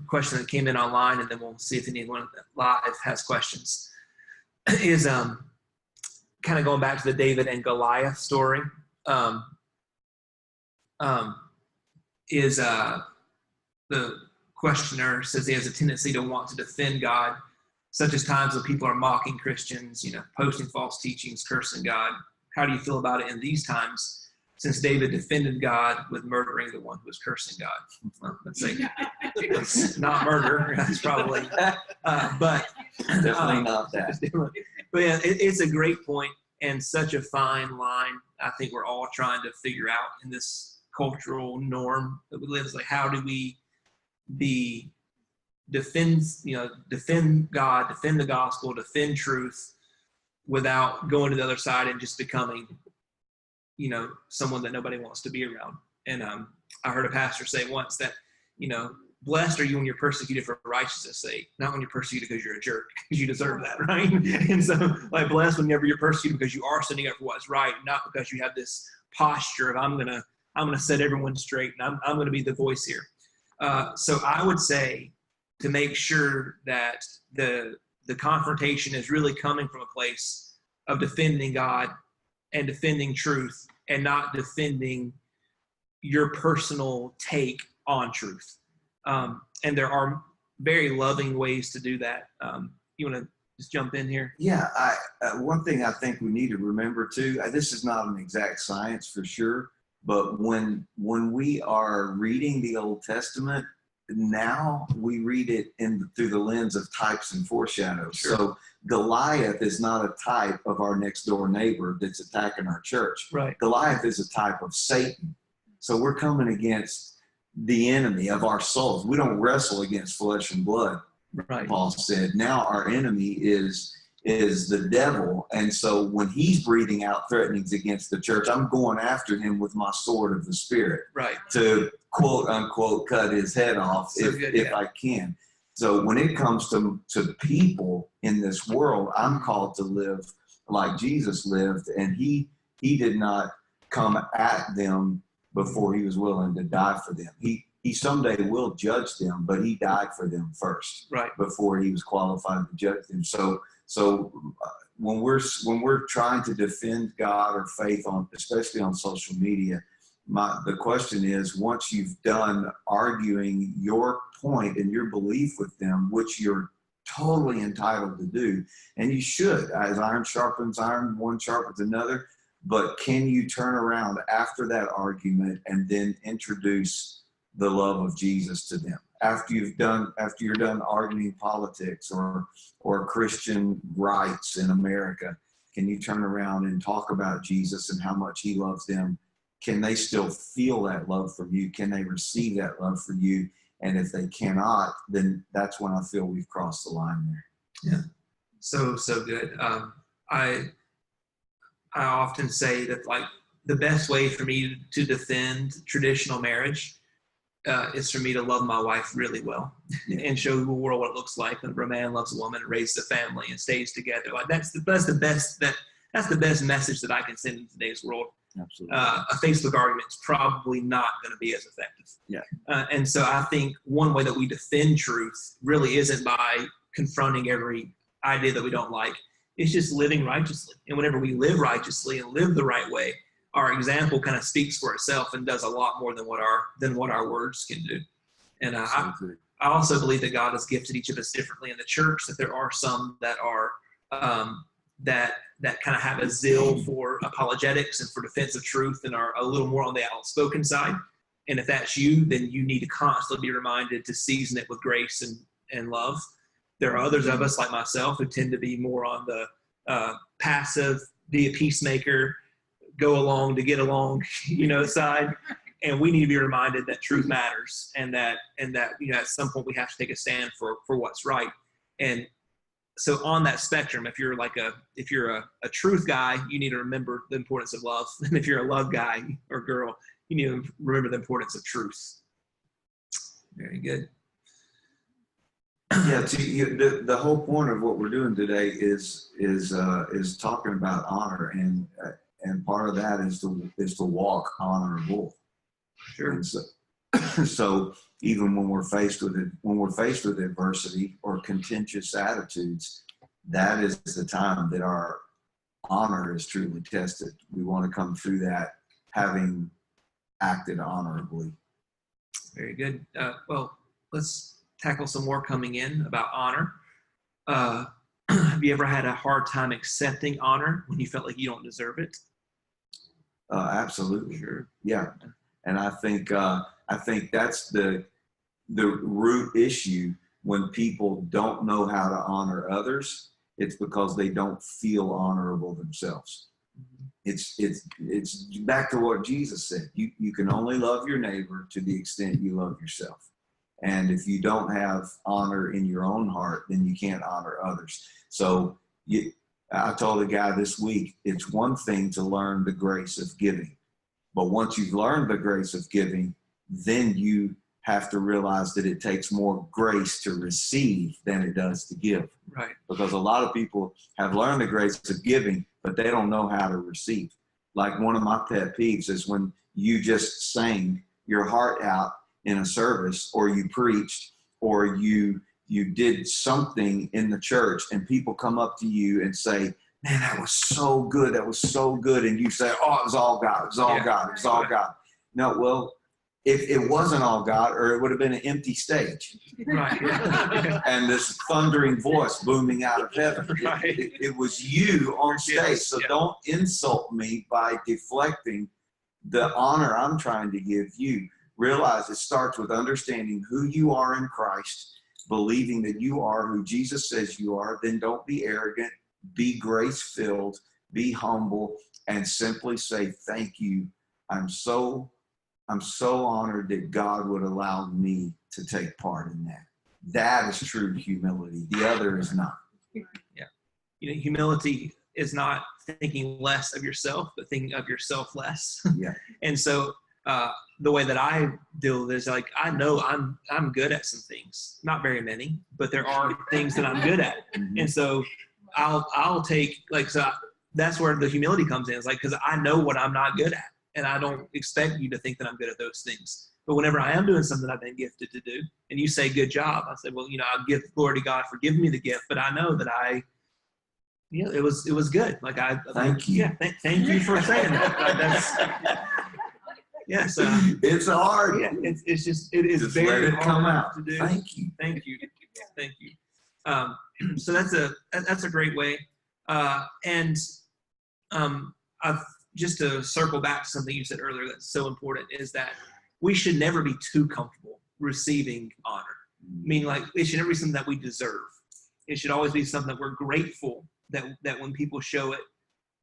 question that came in online, and then we'll see if anyone live has questions, is kind of going back to the David and Goliath story. The questioner says he has a tendency to want to defend God, such as times when people are mocking Christians, posting false teachings, cursing God. How do you feel about it in these times, since David defended God with murdering the one who was cursing God? Well, let's say it's not murder. That's probably, but Definitely not that. But yeah, it's a great point and such a fine line. I think we're all trying to figure out in this cultural norm that we live. It's like, how do we defend God, defend the gospel, defend truth without going to the other side and just becoming, someone that nobody wants to be around. And I heard a pastor say once that, blessed are you when you're persecuted for righteousness' sake, not when you're persecuted because you're a jerk, because you deserve that, right? And so, like, blessed whenever you're persecuted because you are standing up for what's right, not because you have this posture of I'm gonna set everyone straight and I'm gonna be the voice here. So I would say to make sure that the confrontation is really coming from a place of defending God and defending truth, and not defending your personal take on truth. And there are very loving ways to do that. You want to just jump in here? Yeah, one thing I think we need to remember too, this is not an exact science for sure, but when we are reading the Old Testament, now we read it through the lens of types and foreshadows. Sure. So Goliath is not a type of our next door neighbor that's attacking our church. Right. Goliath is a type of Satan. So we're coming against the enemy of our souls. We don't wrestle against flesh and blood. Right. Paul said, now our enemy is the devil. And so when he's breathing out threatenings against the church, I'm going after him with my sword of the Spirit. Right. To quote unquote cut his head off if I can. So when it comes to people in this world, I'm called to live like Jesus lived, and he did not come at them before he was willing to die for them. He someday will judge them, but he died for them first, right, before he was qualified to judge them. So when we're trying to defend God or faith especially on social media, the question is, once you've done arguing your point and your belief with them, which you're totally entitled to do, and you should, as iron sharpens iron, one sharpens another, but can you turn around after that argument and then introduce the love of Jesus to them? After you're done arguing politics or Christian rights in America, can you turn around and talk about Jesus and how much he loves them? Can they still feel that love from you? Can they receive that love from you? And if they cannot, then that's when I feel we've crossed the line there. Yeah, so good. I often say that, like, the best way for me to defend traditional marriage is for me to love my wife really well and show the world what it looks like when a man loves a woman and raises a family and stays together. Like, that's the best message that I can send in today's world. Absolutely. A Facebook argument is probably not going to be as effective. Yeah. And so I think one way that we defend truth really isn't by confronting every idea that we don't like. It's just living righteously. And whenever we live righteously and live the right way, our example kind of speaks for itself and does a lot more than what our words can do. And I also believe that God has gifted each of us differently in the church, that there are some that are that kind of have a zeal for apologetics and for defense of truth and are a little more on the outspoken side. And if that's you, then you need to constantly be reminded to season it with grace and love. There are others of us, like myself, who tend to be more on the passive, be a peacemaker, go along to get along, side. And we need to be reminded that truth matters, and that at some point we have to take a stand for what's right. And so on that spectrum, if you're a truth guy, you need to remember the importance of love. And if you're a love guy or girl, you need to remember the importance of truth. Very good. Yeah, the whole point of what we're doing today is talking about honor, and part of that is to walk honorable. Sure. And so even when we're faced with adversity or contentious attitudes, that is the time that our honor is truly tested. We want to come through that having acted honorably. Very good. Well, let's tackle some more coming in about honor. Have you ever had a hard time accepting honor when you felt like you don't deserve it? Absolutely. Sure. Yeah. And I think that's the root issue when people don't know how to honor others. It's because they don't feel honorable themselves. It's back to what Jesus said. You can only love your neighbor to the extent you love yourself. And if you don't have honor in your own heart, then you can't honor others. So I told a guy this week, it's one thing to learn the grace of giving. But once you've learned the grace of giving, then you have to realize that it takes more grace to receive than it does to give. Right. Because a lot of people have learned the grace of giving, but they don't know how to receive. Like one of my pet peeves is when you just sang your heart out in a service, or you preached, or you did something in the church, and people come up to you and say, man, that was so good. That was so good. And you say, oh, it was all God. It was all God. It was all God. No, well, if it wasn't all God, or it would have been an empty stage. Right. And this thundering voice booming out of heaven. Right. It was you on stage. Yes, So yeah. don't insult me by deflecting the honor I'm trying to give you. Realize it starts with understanding who you are in Christ, believing that you are who Jesus says you are. Then don't be arrogant, be grace-filled, be humble, and simply say, thank you. I'm so honored that God would allow me to take part in that. That is true humility. The other is not. Yeah. Humility is not thinking less of yourself, but thinking of yourself less. Yeah. And so the way that I deal with it is like, I know I'm good at some things, not very many, but there are things that I'm good at. Mm-hmm. And so I'll take that's where the humility comes in. It's like, because I know what I'm not good at, and I don't expect you to think that I'm good at those things. But whenever I am doing something I've been gifted to do, and you say, good job, I say, well, I'll give glory to God for giving me the gift, but I know that it was good. Like Thank you. Yeah, thank you for saying that. Yes. It's hard. Yeah, it is Just very let it come hard out. to do. Thank you. Thank you. So that's a great way. And I've just to circle back to something you said earlier that's so important is that we should never be too comfortable receiving honor. Meaning, like, it should never be something that we deserve. It should always be something that we're grateful that when people show it,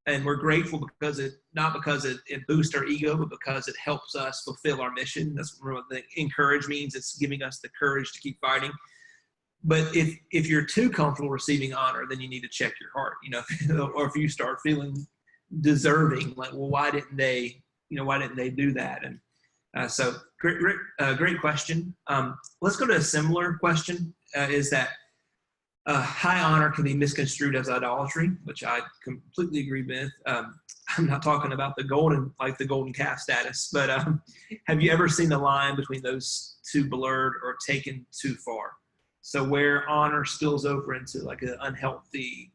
and we're grateful because not because it boosts our ego, but because it helps us fulfill our mission. That's what the encourage means. It's giving us the courage to keep fighting. But if you're too comfortable receiving honor, then you need to check your heart, or if you start feeling deserving, like, well, why didn't they do that? And so great question. Let's go to a similar question. Is that high honor can be misconstrued as idolatry, which I completely agree with. I'm not talking about the golden calf status, but have you ever seen the line between those two blurred or taken too far? So where honor spills over into like an unhealthy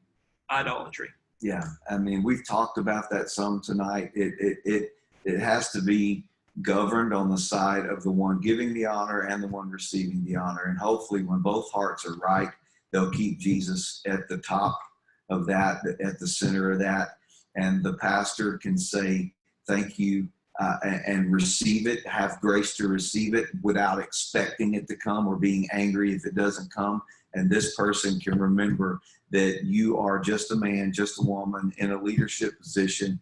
idolatry. Yeah, I mean, we've talked about that some tonight. It has to be governed on the side of the one giving the honor and the one receiving the honor. And hopefully when both hearts are right, they'll keep Jesus at the top of that, at the center of that. And the pastor can say, thank you, and receive it, have grace to receive it without expecting it to come or being angry if it doesn't come. And this person can remember that you are just a man, just a woman in a leadership position.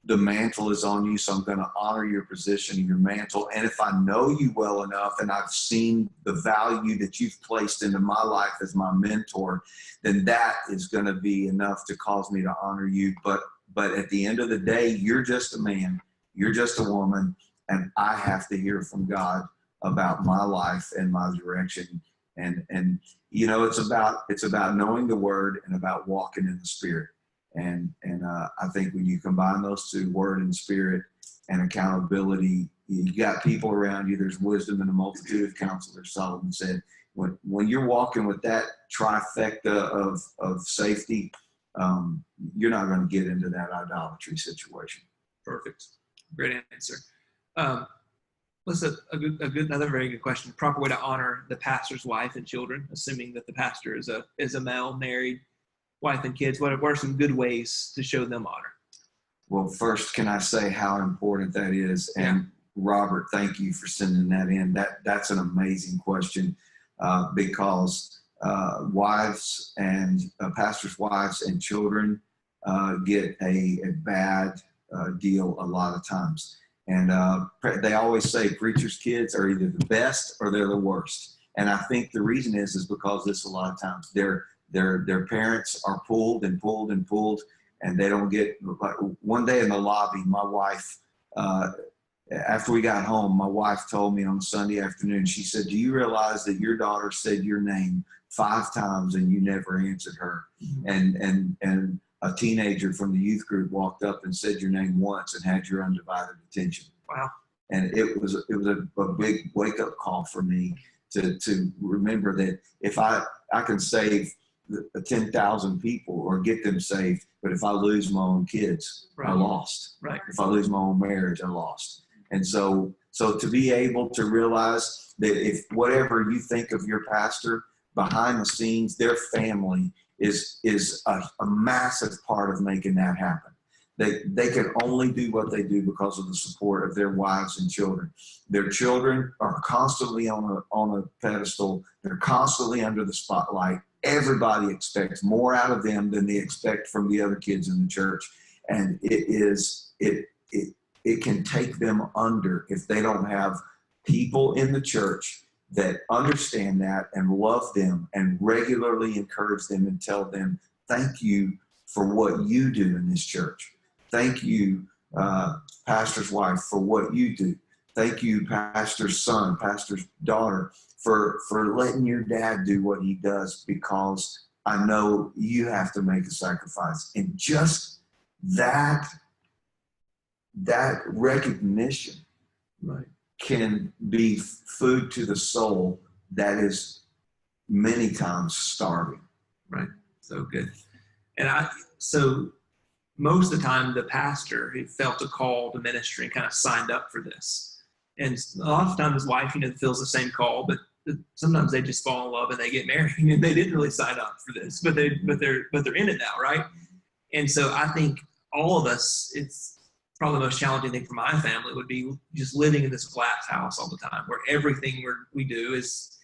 The mantle is on you, so I'm going to honor your position and your mantle. And if I know you well enough and I've seen the value that you've placed into my life as my mentor, then that is going to be enough to cause me to honor you. But at the end of the day, you're just a man, you're just a woman, and I have to hear from God about my life and my direction. And you know, it's about knowing the Word and about walking in the Spirit. And I think when you combine those two, Word and Spirit, and accountability, you got people around you. There's wisdom in a multitude of counselors, Solomon said. When you're walking with that trifecta of safety, you're not going to get into that idolatry situation. Perfect. Great answer. Another very good question. Proper way to honor the pastor's wife and children, assuming that the pastor is a male, married, wife and kids. What are some good ways to show them honor? Well, first, can I say how important that is? And Robert, thank you for sending that in. That's an amazing question, because wives and pastors' wives and children get a bad deal a lot of times. And they always say preachers' kids are either the best or they're the worst. And I think the reason is because this a lot of times their parents are pulled and pulled and pulled, and they don't get. Like one day in the lobby, my wife, after we got home, my wife told me on Sunday afternoon, she said, "Do you realize that your daughter said your name 5 times and you never answered her?" And a teenager from the youth group walked up and said your name once and had your undivided attention. Wow. And it was a big wake up call for me to remember that if I can save 10,000 people or get them saved, but if I lose my own kids, I lost. Right. If I lose my own marriage, I lost. And so to be able to realize that if whatever you think of your pastor, behind the scenes, their family is a massive part of making that happen. They can only do what they do because of the support of their wives and children. Their children are constantly on a pedestal. They're constantly under the spotlight. Everybody expects more out of them than they expect from the other kids in the church. And it can take them under if they don't have people in the church that understand that and love them and regularly encourage them and tell them, thank you for what you do in this church. Thank you, pastor's wife, for what you do. Thank you, pastor's son, pastor's daughter, for letting your dad do what he does, because I know you have to make a sacrifice. And just that recognition, right, can be food to the soul that is many times starving. Right. So good. And so most of the time, the pastor who felt a call to ministry kind of signed up for this. And a lot of times his wife, feels the same call, but sometimes they just fall in love and they get married and they didn't really sign up for this, but they're in it now. Right. And so I think all of us, it's probably the most challenging thing for my family would be just living in this glass house all the time where everything we do is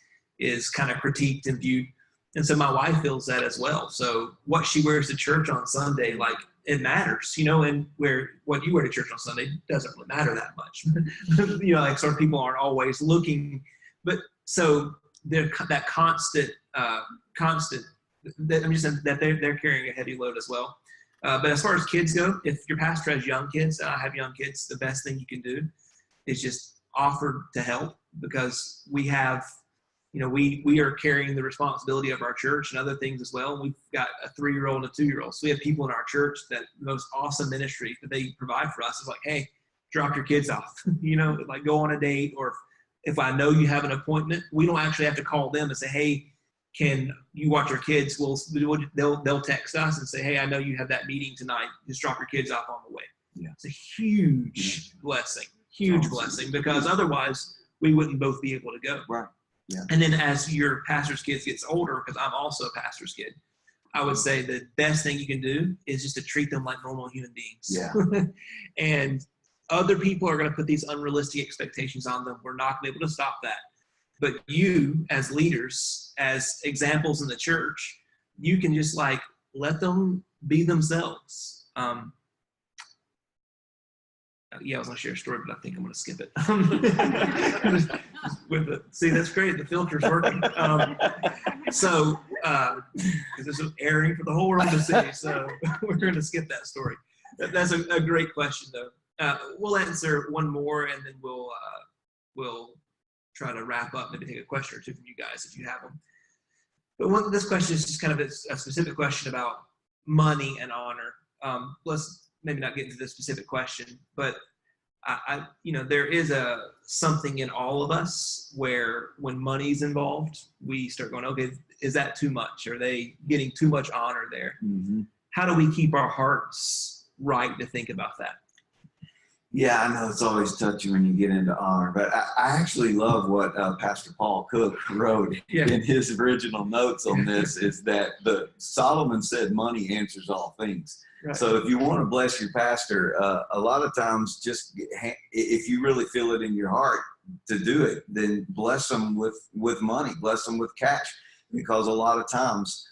kind of critiqued and viewed. And so my wife feels that as well. So what she wears to church on Sunday, like, it matters, and what you wear to church on Sunday doesn't really matter that much. Like sort of people aren't always looking, but so that constant, that they're carrying a heavy load as well. But as far as kids go, if your pastor has young kids, and I have young kids, the best thing you can do is just offer to help, because we have, we are carrying the responsibility of our church and other things as well. We've got a 3-year-old and a 2-year-old. So we have people in our church that the most awesome ministry that they provide for us is like, hey, drop your kids off, like go on a date. Or if I know you have an appointment, we don't actually have to call them and say, hey, can you watch our kids? They'll text us and say, hey, I know you have that meeting tonight. Just drop your kids off on the way. Yeah. It's a huge blessing, blessing, because otherwise we wouldn't both be able to go. Right. Yeah. And then as your pastor's kids gets older, because I'm also a pastor's kid, I would say the best thing you can do is just to treat them like normal human beings. Yeah. And other people are going to put these unrealistic expectations on them. We're not going to be able to stop that. But you, as leaders, as examples in the church, you can just let them be themselves. I was going to share a story, but I think I'm going to skip it. See, that's great. The filter's working. Because this is airing for the whole world to see, so we're going to skip that story. That's a great question, though. We'll answer one more, and then we'll try to wrap up, maybe take a question or two from you guys if you have them. But this question is just kind of a specific question about money and honor. Let's maybe not get into the specific question, but there is something in all of us where when money's involved, we start going, okay, is that too much? Are they getting too much honor there? Mm-hmm. How do we keep our hearts right to think about that? Yeah, I know it's always touchy when you get into honor, but I actually love what Pastor Paul Cook wrote in his original notes on this, is that Solomon said money answers all things. Right. So if you want to bless your pastor, a lot of times just if you really feel it in your heart to do it, then bless them with money, bless them with cash, because a lot of times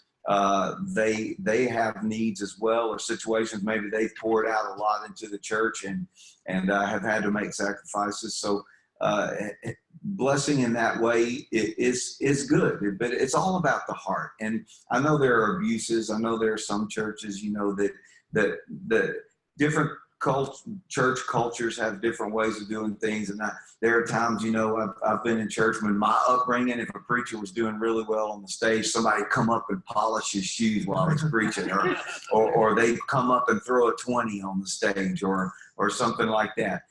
they have needs as well, or situations maybe they've poured out a lot into the church and have had to make sacrifices. So blessing in that way is good, but it's all about the heart. And I know there are abuses. I know there are some churches, that the different church cultures have different ways of doing things. And there are times, I've been in church when my upbringing, if a preacher was doing really well on the stage, somebody come up and polish his shoes while he's preaching, or they come up and throw a 20 on the stage, or something like that.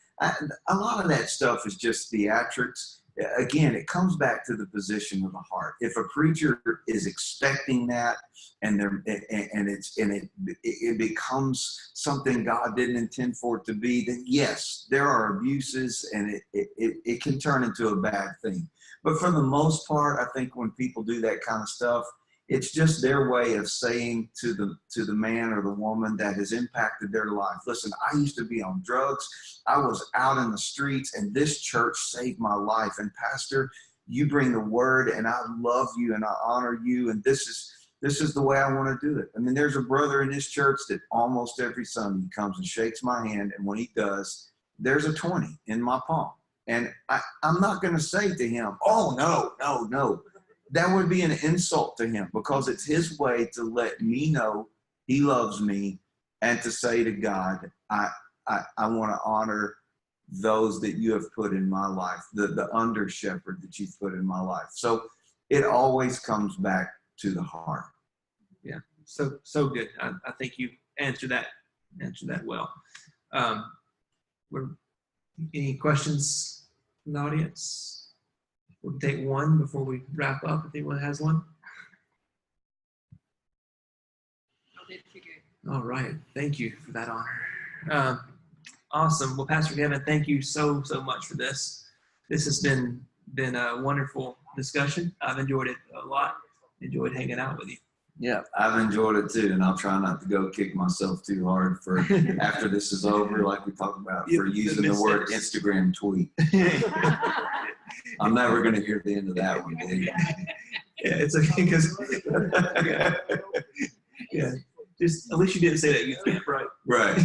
A lot of that stuff is just theatrics. Again, it comes back to the position of the heart. If a preacher is expecting that, and it becomes something God didn't intend for it to be, then yes, there are abuses, and it can turn into a bad thing. But for the most part, I think when people do that kind of stuff, it's just their way of saying to the man or the woman that has impacted their life, listen, I used to be on drugs. I was out in the streets, and this church saved my life. And Pastor, you bring the word, and I love you, and I honor you. And this is the way I want to do it. I mean, there's a brother in this church that almost every Sunday comes and shakes my hand. And when he does, there's a 20 in my palm. And I'm not going to say to him, oh, no. That would be an insult to him, because it's his way to let me know he loves me, and to say to God, I want to honor those that you have put in my life, the under shepherd that you've put in my life. So it always comes back to the heart. Yeah, so good. I think you answered that well. Any questions from the audience? We'll take one before we wrap up, if anyone has one. All right. Thank you for that honor. Awesome. Well, Pastor Kevin, thank you so much for this. This has been a wonderful discussion. I've enjoyed it a lot. Enjoyed hanging out with you. Yeah, I've enjoyed it too, and I'll try not to go kick myself too hard for after this is over, like we talked about, for using the word Instagram tweet. I'm never going to hear the end of that one, Dave. Yeah, it's okay, because just at least you didn't say that youth camp, right? Right.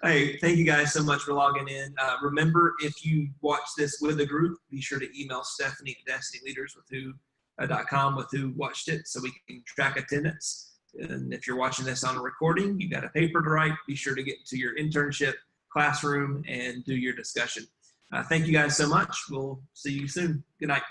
Hey, thank you guys so much for logging in. Remember, if you watch this with a group, be sure to email Stephanie at destinyleaderswithwho.com with who watched it, so we can track attendance. And if you're watching this on a recording, you got a paper to write. Be sure to get to your internship classroom and do your discussion. Thank you guys so much. We'll see you soon. Good night.